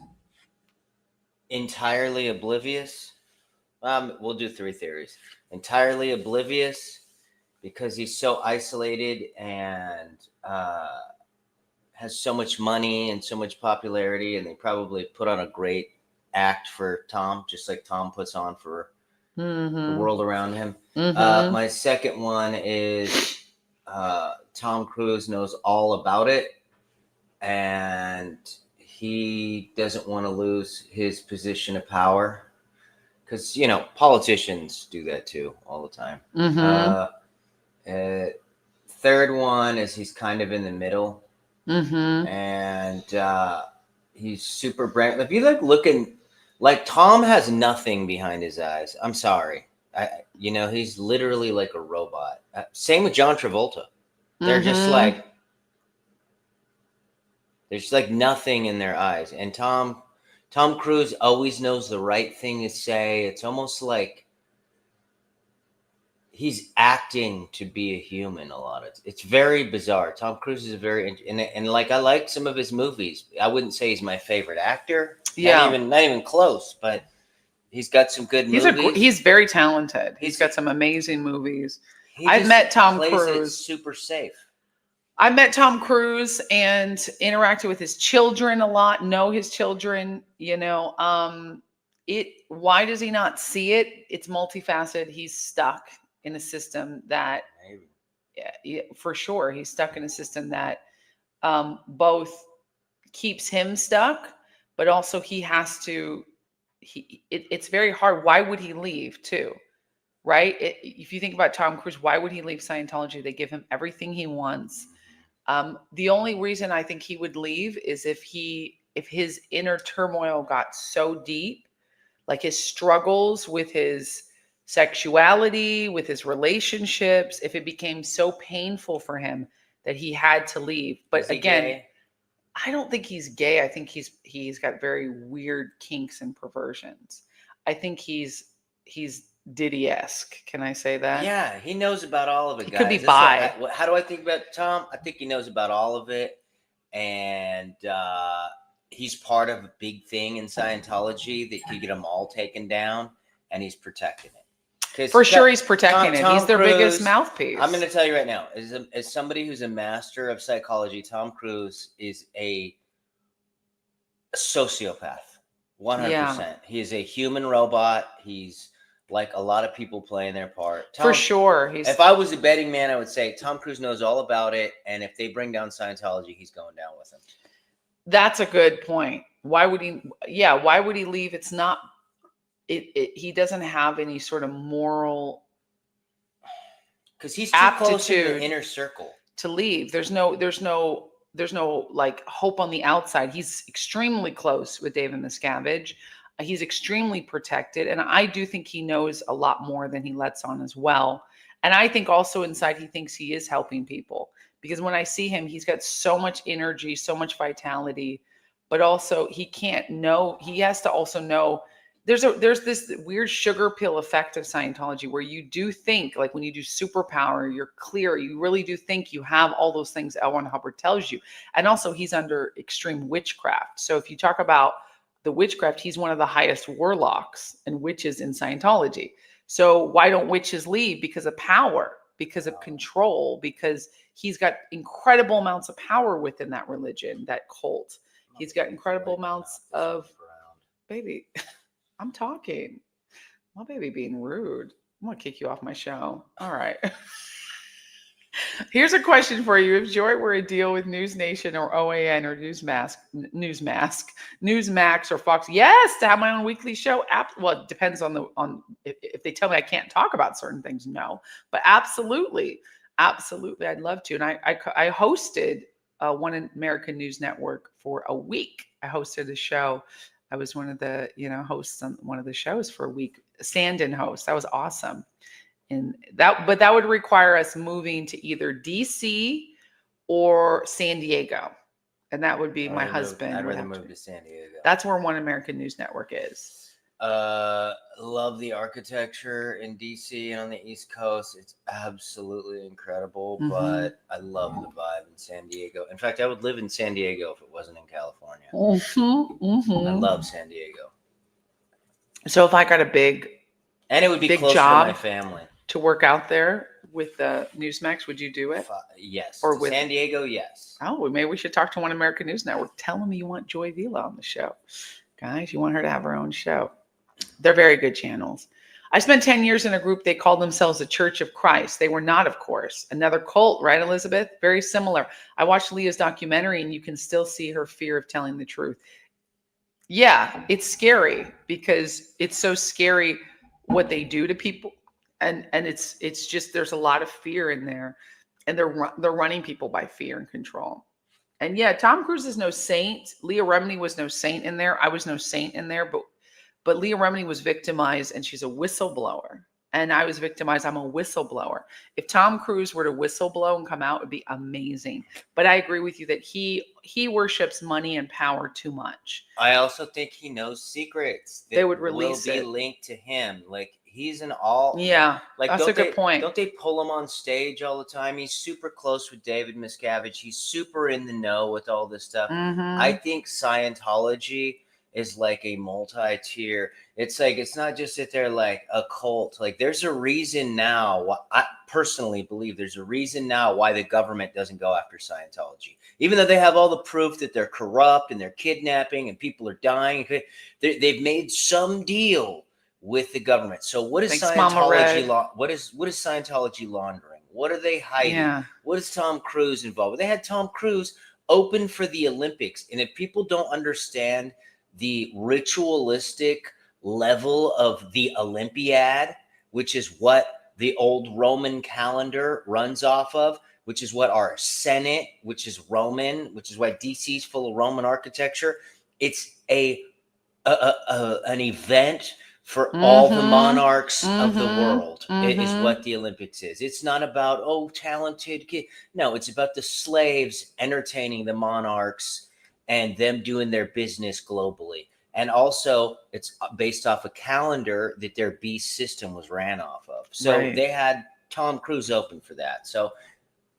entirely oblivious. We'll do 3 theories. Entirely oblivious because he's so isolated and has so much money and so much popularity, and they probably put on a great act for Tom, just like Tom puts on for the world around him. My second one is Tom Cruise knows all about it, and he doesn't want to lose his position of power. Because, you know, politicians do that too all the time. Third one is he's kind of in the middle. And he's super brand. If you looking, like Tom has nothing behind his eyes. I'm sorry. He's literally like a robot. Same with John Travolta. They're just like, There's like nothing in their eyes. And Tom Cruise always knows the right thing to say. It's almost like he's acting to be a human a lot. It's very bizarre. Tom Cruise is and like I like some of his movies. I wouldn't say he's my favorite actor. Yeah. Not even close, but he's got some good movies. He's very talented. He's got some amazing movies. He I've just met Tom plays it Cruise. super safe. I met Tom Cruise and interacted with his children a lot, know his children, you know. Why does he not see it? It's multifaceted. He's stuck in a system that, yeah, for sure, he's stuck in a system that both keeps him stuck, but also he has to, it's very hard. Why would he leave too? Right? If you think about Tom Cruise, why would he leave Scientology? They give him everything he wants. The only reason I think he would leave is if his inner turmoil got so deep, like his struggles with his sexuality, with his relationships, if it became so painful for him that he had to leave. But again, gay? I don't think he's gay. I think he's got very weird kinks and perversions. I think he's Diddy-esque. Can I say that? Yeah, he knows about all of it, he guys. Could be bi. How do I think about Tom? I think he knows about all of it. And he's part of a big thing in Scientology that could get them all taken down, and he's protecting it. For sure, he's protecting it. He's their biggest mouthpiece. I'm going to tell you right now, as somebody who's a master of psychology, Tom Cruise is a sociopath. 100%. Yeah. He is a human robot. He's like a lot of people playing their part. For sure. If I was a betting man, I would say Tom Cruise knows all about it. And if they bring down Scientology, he's going down with them. That's a good point. Why would he? Yeah. Why would he leave? It's not, he doesn't have any sort of moral, because he's too close to the inner circle to leave. There's no like hope on the outside. He's extremely close with David Miscavige. He's extremely protected. And I do think he knows a lot more than he lets on as well. And I think also inside, he thinks he is helping people, because when I see him, he's got so much energy, so much vitality, but also he has to also know there's this weird sugar pill effect of Scientology where you do think, like when you do superpower, you're clear. You really do think you have all those things L. Ron Hubbard tells you. And also he's under extreme witchcraft. So if you talk about the witchcraft, he's one of the highest warlocks and witches in Scientology. So why don't witches leave? Because of power, because of control, because he's got incredible amounts of power within that religion, that cult. He's got incredible amounts of, baby, I'm talking. My baby being rude. I'm going to kick you off my show. All right. Here's a question for you. If Joy were a deal with News Nation or OAN or Newsmax or Fox, yes, to have my own weekly show. Well, it depends on if they tell me I can't talk about certain things, no. But absolutely, I'd love to. And I hosted One American News Network for a week. I hosted a show. I was one of the hosts on one of the shows for a week, stand-in host. That was awesome. But that would require us moving to either DC or San Diego. And that would be my husband. I'd rather move to San Diego. That's where One American News Network is. Love the architecture in DC and on the East Coast. It's absolutely incredible, but I love the vibe in San Diego. In fact, I would live in San Diego if it wasn't in California. I love San Diego. So if I got a big and it would be close job to my family to work out there with Newsmax, would you do it? Yes. Or with San Diego, yes. Oh, maybe we should talk to One American News Network. Tell them you want Joy Vila on the show. Guys, you want her to have her own show. They're very good channels. I spent 10 years in a group. They called themselves the Church of Christ. They were not, of course. Another cult, right, Elizabeth? Very similar. I watched Leah's documentary, and you can still see her fear of telling the truth. Yeah, it's scary because it's so scary what they do to people. And it's just, there's a lot of fear in there, and they're running people by fear and control. And yeah, Tom Cruise is no saint. Leah Remini was no saint in there. I was no saint in there, but Leah Remini was victimized, and she's a whistleblower. and I was victimized. I'm a whistleblower. If Tom Cruise were to whistleblow and come out, it would be amazing. But I agree with you that he worships money and power too much. I also think he knows secrets that They would release will be it. linked to him. Like he's an all. Yeah, like that's a good point. Don't they pull him on stage all the time? He's super close with David Miscavige. He's super in the know with all this stuff. I think Scientology is like a multi-tier. It's like, it's not just that they're like a cult. Like there's a reason now. I personally believe there's a reason now why the government doesn't go after Scientology. Even though they have all the proof that they're corrupt and they're kidnapping and people are dying. They've made some deal with the government. So what is Scientology? What is Scientology laundering? What are they hiding? Yeah. What is Tom Cruise involved with? They had Tom Cruise open for the Olympics. And if people don't understand the ritualistic level of the Olympiad, which is what the old Roman calendar runs off of, which is what our Senate, which is Roman, which is why DC is full of Roman architecture. It's an event for all the monarchs of the world. It is what the Olympics is. It's not about, talented kid. No, it's about the slaves entertaining the monarchs and them doing their business globally. And also it's based off a calendar that their beast system was ran off of. So they had Tom Cruise open for that. So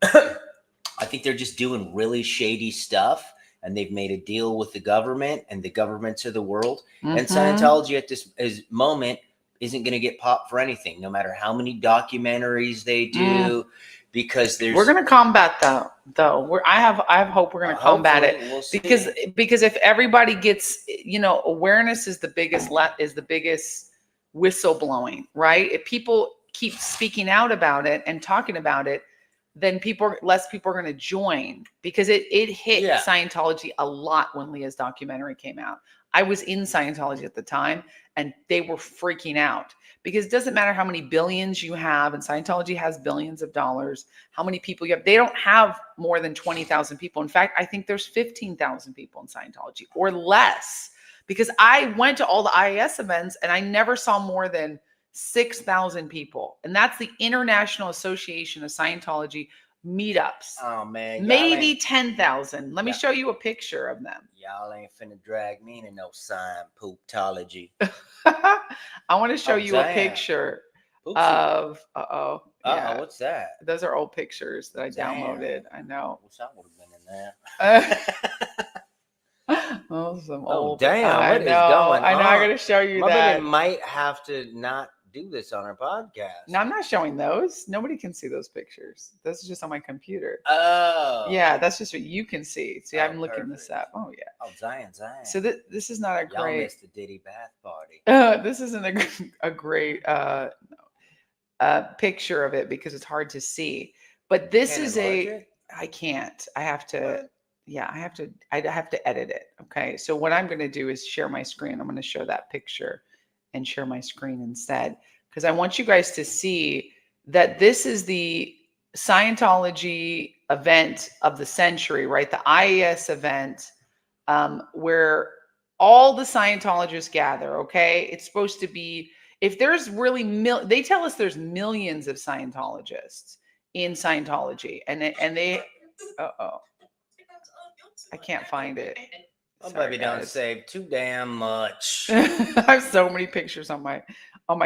I think they're just doing really shady stuff, and they've made a deal with the government and the governments of the world. And Scientology at this moment isn't going to get popped for anything, no matter how many documentaries they do, because we're going to combat that, though. I have hope we're going to combat it. We'll see. because if everybody gets, awareness is the biggest whistleblowing, right? If people keep speaking out about it and talking about it, then less people are going to join, because it hit Scientology a lot when Leah's documentary came out. I was in Scientology at the time, and they were freaking out, because it doesn't matter how many billions you have, and Scientology has billions of dollars, how many people you have. They don't have more than 20,000 people. In fact, I think there's 15,000 people in Scientology or less, because I went to all the IAS events and I never saw more than 6,000 people. And that's the International Association of Scientology meetups. Oh man, maybe 10,000. Let me show you a picture of them. Y'all ain't finna drag me into no Scientology. I want to show you a picture of what's that? Those are old pictures that I downloaded. I know. Wish I would have been in there. Some old. Damn! What is going on? I know. I gotta show you that. Baby might have to not do this on our podcast. No, I'm not showing those. Nobody can see those pictures. Those are just on my computer. Oh. Yeah, that's just what you can see. See, I'm looking this up. Oh yeah. Oh, Zion. So this is not a great. Y'all missed the Diddy bath party. This isn't a great picture of it, because it's hard to see. But this is I can't. I have to. What? Yeah, I have to edit it. Okay. So what I'm going to do is share my screen. I'm going to show that picture and share my screen instead, because I want you guys to see that this is the Scientology event of the century, right? The IAS event, where all the Scientologists gather. Okay. It's supposed to be, if there's really, they tell us there's millions of Scientologists in Scientology, and they, I can't find it. Baby, don't save too damn much. I have so many pictures on my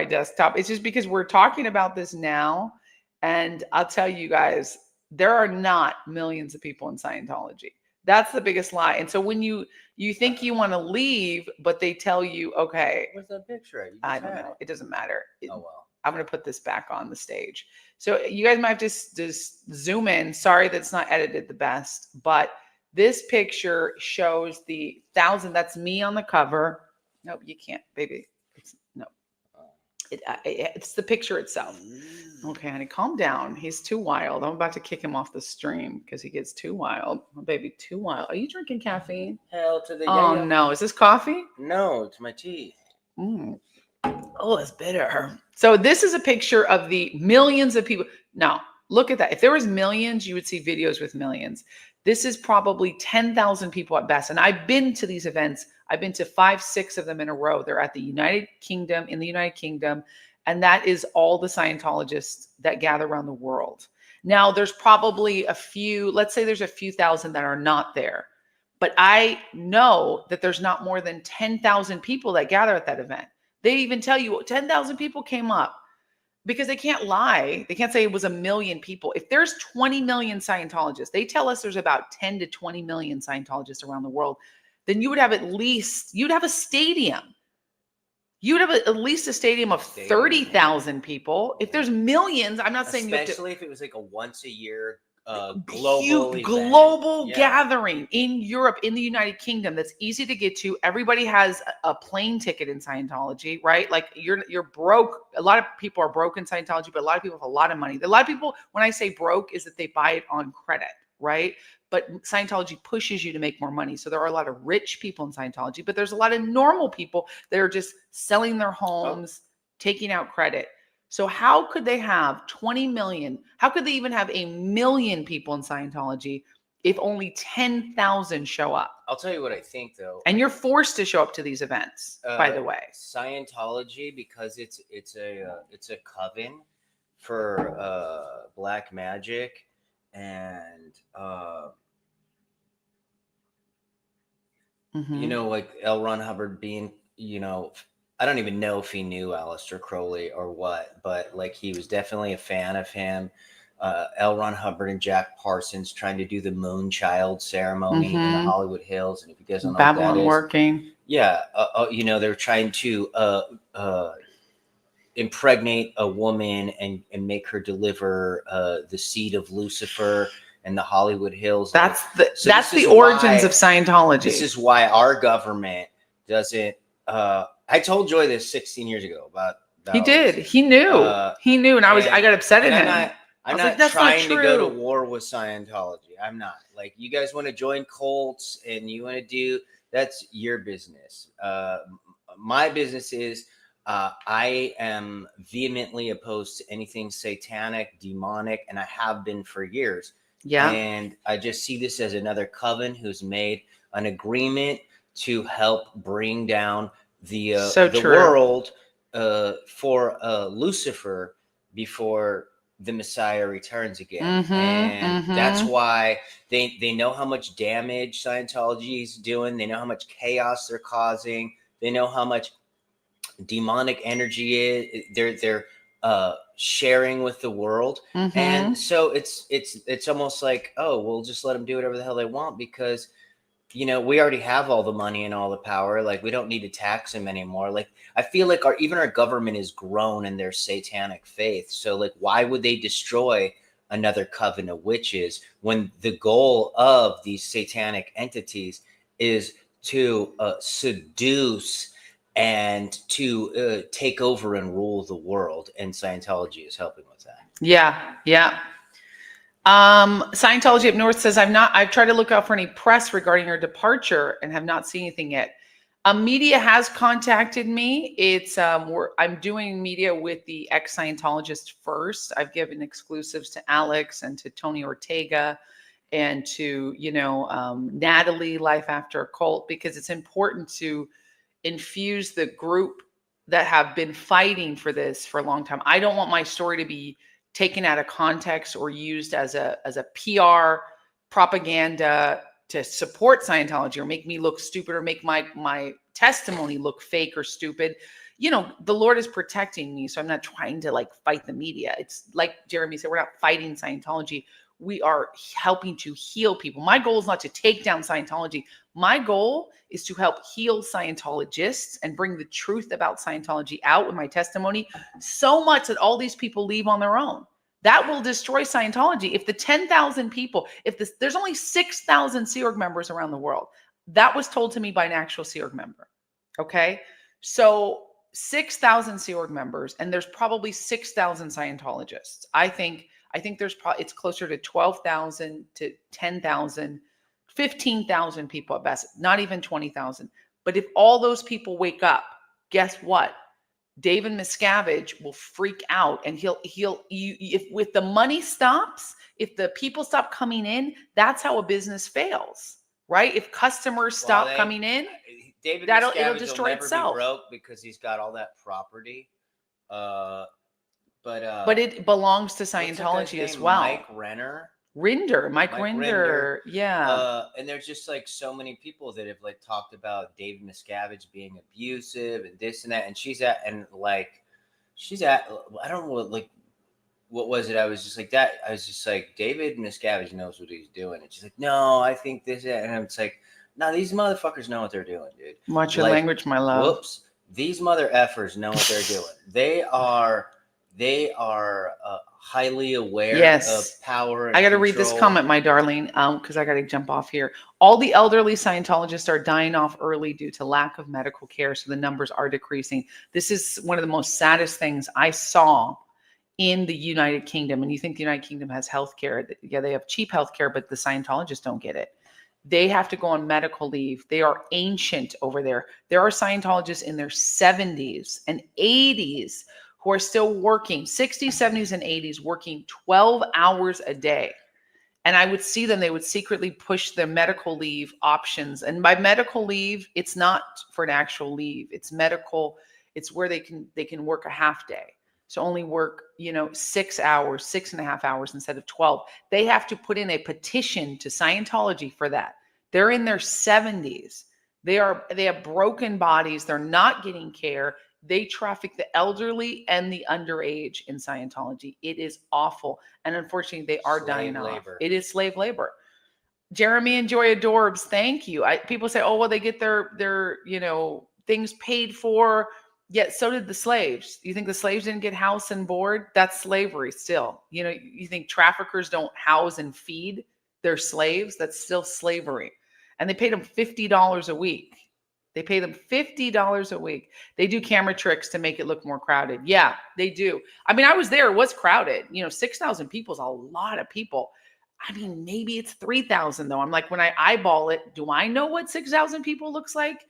desktop. It's just because we're talking about this now, and I'll tell you guys, there are not millions of people in Scientology. That's the biggest lie. And so when you think you want to leave, but they tell you, okay, where's that picture? I don't know. It doesn't matter. Oh well. I'm going to put this back on the stage. So you guys might have to just zoom in. Sorry that's not edited the best, but this picture shows the 1,000. That's me on the cover. Nope, you can't, baby. It's the picture itself. Okay, honey, calm down. He's too wild. I'm about to kick him off the stream because he gets too wild. Oh, baby, too wild. Are you drinking caffeine? Hell to the Oh, no. Is this coffee? No, it's my tea. Oh, it's bitter. So this is a picture of the millions of people. Now, look at that. If there was millions, you would see videos with millions. This is probably 10,000 people at best. And I've been to these events. I've been to 5, 6 of them in a row. They're at the United Kingdom, And that is all the Scientologists that gather around the world. Now, there's probably a few, let's say there's a few thousand that are not there. But I know that there's not more than 10,000 people that gather at that event. They even tell you 10,000 people came up, because they can't lie. They can't say it was 1 million people. If there's 20 million Scientologists, they tell us there's about 10 to 20 million Scientologists around the world, then you would have you'd have a stadium. You would have at least a stadium of 30,000 people. If there's millions, I'm not saying especially if it was like a once a year global gathering in Europe, in the United Kingdom, that's easy to get to. Everybody has a plane ticket in Scientology, right? Like you're broke. A lot of people are broke in Scientology, but a lot of people have a lot of money. A lot of people, when I say broke, is that they buy it on credit, right? But Scientology pushes you to make more money. So there are a lot of rich people in Scientology, but there's a lot of normal people that are just selling their homes, taking out credit. So how could they have 20 million? How could they even have 1 million people in Scientology if only 10,000 show up? I'll tell you what I think, though. And you're forced to show up to these events, by the way. Scientology, because it's a coven for black magic, and you know, like L. Ron Hubbard being, you know, I don't even know if he knew Aleister Crowley or what, but like he was definitely a fan of him. L. Ron Hubbard and Jack Parsons trying to do the Moonchild ceremony in the Hollywood Hills, and if you guys don't know Babylon what that is, working. Yeah, you know, they're trying to impregnate a woman and make her deliver the seed of Lucifer in the Hollywood Hills. That's the origins of Scientology. This is why our government doesn't. I told Joy this 16 years ago about he did. He knew. And I got upset at him. I'm not trying to go to war with Scientology. I'm not. Like, you guys want to join cults and you want to do, that's your business. My business is I am vehemently opposed to anything satanic, demonic, and I have been for years. Yeah. And I just see this as another coven who's made an agreement to help bring down the world for Lucifer before the Messiah returns again. That's why they know how much damage Scientology is doing. They know how much chaos they're causing. They know how much demonic energy is they're sharing with the world. And so it's almost like, oh, we'll just let them do whatever the hell they want, because you know, we already have all the money and all the power. Like, we don't need to tax them anymore. Like, I feel like even our government is grown in their satanic faith. So, like, why would they destroy another coven of witches when the goal of these satanic entities is to seduce and to take over and rule the world? And Scientology is helping with that. Yeah. Scientology up north says, I've tried to look out for any press regarding your departure and have not seen anything yet. Media has contacted me. It's I'm doing media with the ex-Scientologist first. I've given exclusives to Alex and to Tony Ortega and to, Natalie, Life After a Cult, because it's important to infuse the group that have been fighting for this for a long time. I don't want my story to be taken out of context or used as a PR propaganda to support Scientology or make me look stupid or make my testimony look fake or stupid. The Lord is protecting me, so I'm not trying to fight the media. It's like Jeremy said, we're not fighting Scientology. We are helping to heal people. My goal is not to take down Scientology. My goal is to help heal Scientologists and bring the truth about Scientology out with my testimony so much that all these people leave on their own. That will destroy Scientology. If the 10,000 people, there's only 6,000 Sea Org members around the world. That was told to me by an actual Sea Org member. Okay. So 6,000 Sea Org members, and there's probably 6,000 Scientologists. I think it's closer to 12,000 to 10,000, 15,000 people at best, not even 20,000. But if all those people wake up, guess what? David Miscavige will freak out, and if the money stops, if the people stop coming in, that's how a business fails, right? If customers stop coming in, David it'll Miscavige destroy will never itself. be broke because he's got all that property. But it belongs to what's that guy's Scientology as name? well. Mike Renner. Mike Rinder. Rinder. Yeah. And there's just like so many people that have like talked about David Miscavige being abusive and this and that, and she's at I don't know what was it? I was just like that. I was just like, David Miscavige knows what he's doing, and she's like, no, I think this, and it's like, no, these motherfuckers know what they're doing, dude. Watch your language, my love. Whoops, these mother effers know what they're doing. They are highly aware of power. And I got to read this comment, my darling, because I got to jump off here. All the elderly Scientologists are dying off early due to lack of medical care, so the numbers are decreasing. This is one of the most saddest things I saw in the United Kingdom. And you think the United Kingdom has healthcare? Yeah, they have cheap healthcare, but the Scientologists don't get it. They have to go on medical leave. They are ancient over there. There are Scientologists in their 70s and 80s who are still working, 60s, 70s, and 80s, working 12 hours a day. And I would see them, they would secretly push their medical leave options. And by medical leave, it's not for an actual leave. It's medical. It's where they can work a half day. So only work, 6 hours, 6.5 hours instead of 12. They have to put in a petition to Scientology for that. They're in their 70s. They have broken bodies. They're not getting care. They traffic the elderly and the underage in Scientology. It is awful. And unfortunately, they are dying off. It is slave labor. Jeremy and Joy Adorbs, thank you. People say, oh, well, they get their things paid for. Yet so did the slaves. You think the slaves didn't get house and board? That's slavery still. You think traffickers don't house and feed their slaves? That's still slavery. And they paid them $50 a week. They pay them $50 a week. They do camera tricks to make it look more crowded. Yeah, they do. I mean, I was there. It was crowded. 6,000 people is a lot of people. I mean, maybe it's 3,000 though. I'm like, when I eyeball it, do I know what 6,000 people looks like?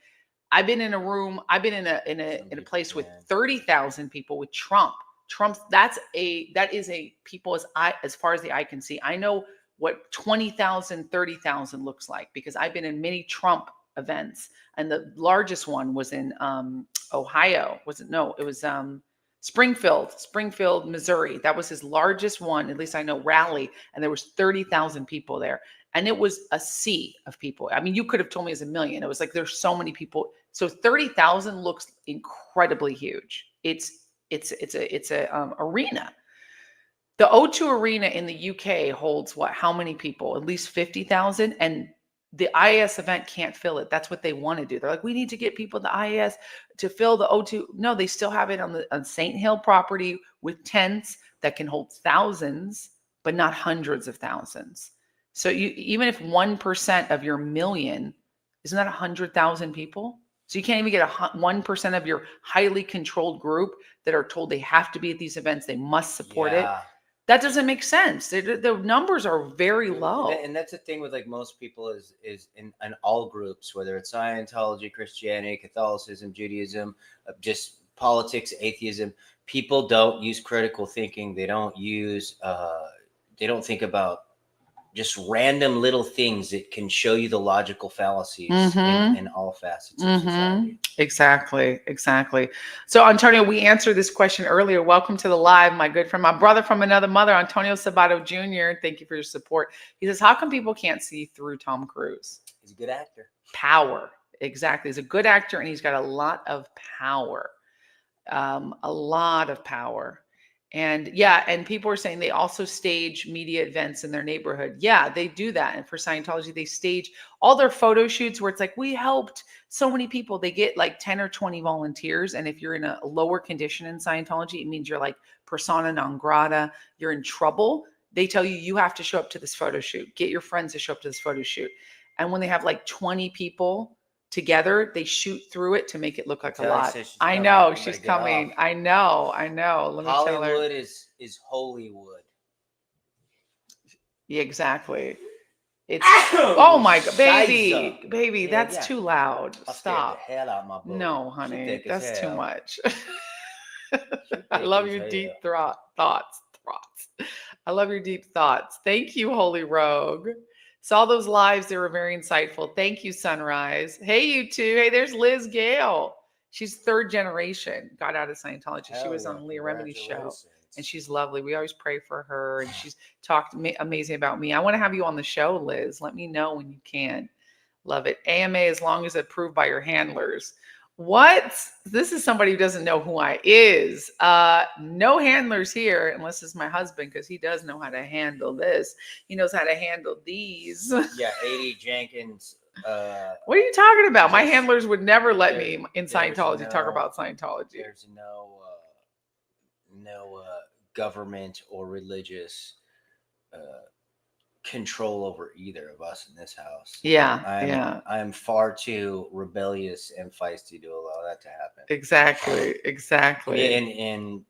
I've been in a room. I've been in a place with 30,000 people with Trump. That is a people as far as the eye can see. I know what 20,000, 30,000 looks like because I've been in many Trump events, and the largest one was in Ohio. It was Springfield, Missouri. That was his largest one, at least I know, rally, and there was 30,000 people there. And it was a sea of people. I mean, you could have told me it was 1 million. It was like, there's so many people. So 30,000 looks incredibly huge. It's a arena. The O2 Arena in the UK holds how many people? At least 50,000. And the IAS event can't fill it. That's what they want to do. They're like, we need to get people to IAS to fill the O2. No, they still have it on St. Hill property with tents that can hold thousands, but not hundreds of thousands. So even if 1% of your million, isn't that 100,000 people? So you can't even get 1% of your highly controlled group that are told they have to be at these events. They must support it. That doesn't make sense. The numbers are very low. And that's the thing with like most people is in all groups, whether it's Scientology, Christianity, Catholicism, Judaism, just politics, atheism. People don't use critical thinking. They don't think about just random little things that can show you the logical fallacies in all facets of society. Exactly. So, Antonio, we answered this question earlier. Welcome to the live, my good friend, my brother from another mother, Antonio Sabato Jr. Thank you for your support. He says, how come people can't see through Tom Cruise? He's a good actor. Power. Exactly. He's a good actor, and he's got a lot of power. And people are saying they also stage media events in their neighborhood. Yeah, they do that. And for Scientology, they stage all their photo shoots where it's like, we helped so many people. They get like 10 or 20 volunteers. And if you're in a lower condition in Scientology, it means you're like persona non grata, you're in trouble. They tell you have to show up to this photo shoot. Get your friends to show up to this photo shoot. And when they have like 20 people together, they shoot through it to make it look like a lot. I know she's coming. I know. Let me tell her. Hollywood is Holywood. Yeah, exactly. It's oh my god, baby, yeah, that's too loud. Stop. The hell out my boat. No, honey, that's too much. I love your deep thoughts. I love your deep thoughts. Thank you, Holy Rogue. Saw those lives. They were very insightful. Thank you, Sunrise. Hey, you two. Hey, there's Liz Gale. She's third generation, got out of Scientology. She Hell was yeah, on Leah Remini's show, congratulations. and she's lovely. We always pray for her, and she's talked amazing about me. I want to have you on the show, Liz. Let me know when you can. Love it. AMA, as long as approved by your handlers. What? This is somebody who doesn't know who I is. No handlers here, unless it's my husband, because he does know how to handle this. He knows how to handle these. Yeah, 80 Jenkins. What are you talking about? My handlers would never let me in Scientology talk no- about Scientology. There's no government or religious control over either of us in this house. Yeah, I'm far too rebellious and feisty to allow that to happen. Exactly. And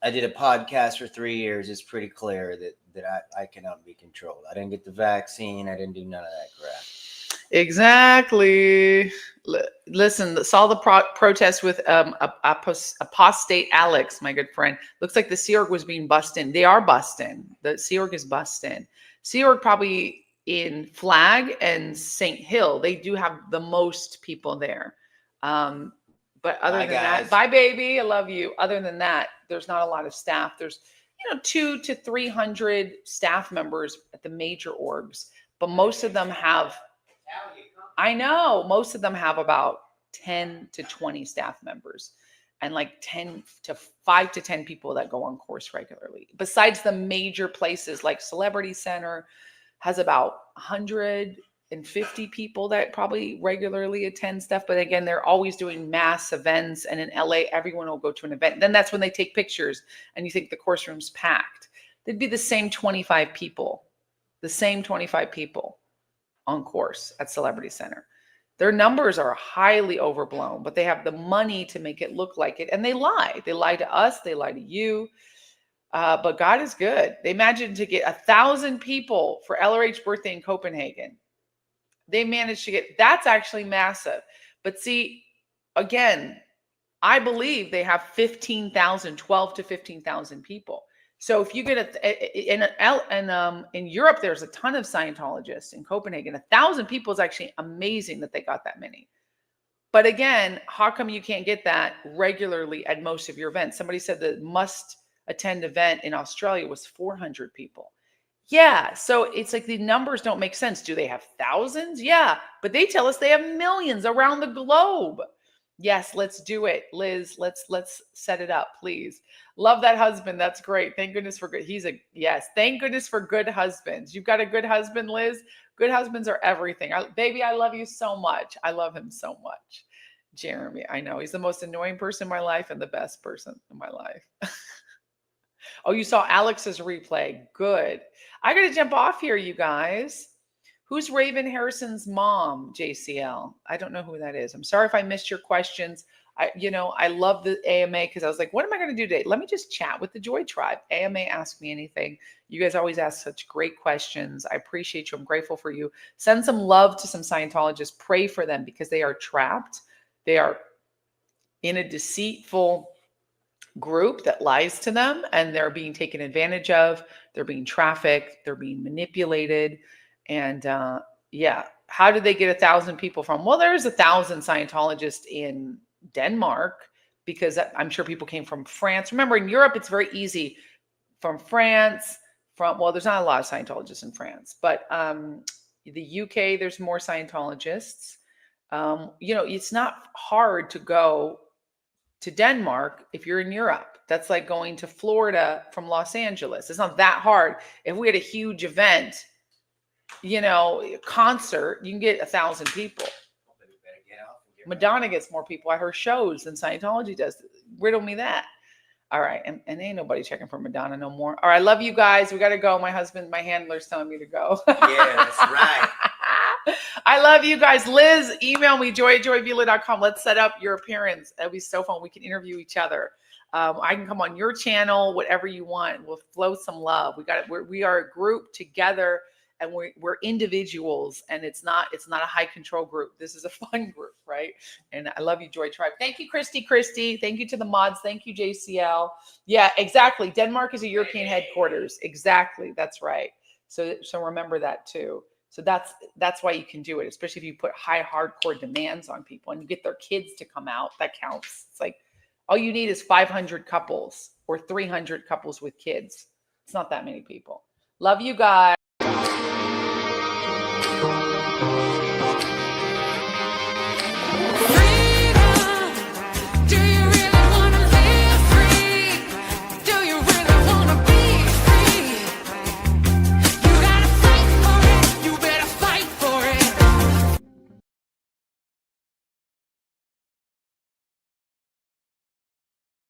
I did a podcast for 3 years. It's pretty clear that I cannot be controlled. I didn't get the vaccine. I didn't do none of that crap. Exactly. Listen, saw the protest with apostate Alex, my good friend. Looks like the Sea Org was being busted. They are busting. The Sea Org is busting. Sea Org probably in Flag and St. Hill. They do have the most people there. But other than that, bye baby, I love you. Other than that, there's not a lot of staff. There's 200 to 300 staff members at the major orgs, but most of them have. I know most of them have about 10 to 20 staff members and like 5 to 10 people that go on course regularly. Besides the major places like Celebrity Center has about 150 people that probably regularly attend stuff. But again, they're always doing mass events. And in LA, everyone will go to an event. Then that's when they take pictures and you think the course room's packed. They'd be the same 25 people on course at Celebrity Center. Their numbers are highly overblown, but they have the money to make it look like it. And they lie. They lie to us. They lie to you. But God is good. They imagined to get 1,000 people for LRH's birthday in Copenhagen. They managed to get, that's actually massive. But see, again, I believe they have 12 to 15,000 people. So if you get in Europe, there's a ton of Scientologists. In Copenhagen, 1,000 people is actually amazing that they got that many. But again, how come you can't get that regularly at most of your events? Somebody said the must attend event in Australia was 400 people. Yeah, so it's like the numbers don't make sense. Do they have thousands? Yeah, but they tell us they have millions around the globe. Yes, let's do it, Liz. Let's set it up, please. Love that husband. That's great. Thank goodness for good. Yes. Thank goodness for good husbands. You've got a good husband, Liz. Good husbands are everything. Baby, I love you so much. I love him so much. Jeremy, I know he's the most annoying person in my life and the best person in my life. Oh, you saw Alex's replay. Good. I got to jump off here, you guys. Who's Raven Harrison's mom, JCL? I don't know who that is. I'm sorry if I missed your questions. I love the AMA because I was like, what am I going to do today? Let me just chat with the Joy Tribe. AMA, ask me anything. You guys always ask such great questions. I appreciate you. I'm grateful for you. Send some love to some Scientologists. Pray for them because they are trapped. They are in a deceitful group that lies to them and they're being taken advantage of. They're being trafficked. They're being manipulated. And how did they get 1,000 people from? Well, there's 1,000 Scientologists in Denmark because I'm sure people came from France. Remember, in Europe, it's very easy from France. There's not a lot of Scientologists in France, but the UK, there's more Scientologists. It's not hard to go to Denmark if you're in Europe. That's like going to Florida from Los Angeles. It's not that hard. If we had a huge event, concert, you can get 1,000 people. Madonna gets more people at her shows than Scientology does. Riddle me that. All right. And ain't nobody checking for Madonna no more. All right. Love you guys. We got to go. My handler's telling me to go. Yeah, that's right. I love you guys. Liz, email me, joy@joyvila.com. Let's set up your appearance. That'll be so fun. We can interview each other. I can come on your channel, whatever you want. We'll flow some love. We are a group together. And we're individuals, and it's not a high control group. This is a fun group, right? And I love you, Joy Tribe. Thank you, Christy. Thank you to the mods. Thank you, JCL. Yeah, exactly. Denmark is a European headquarters. Exactly. That's right. So remember that too. So that's why you can do it, especially if you put high hardcore demands on people and you get their kids to come out. That counts. It's like all you need is 500 couples or 300 couples with kids. It's not that many people. Love you guys.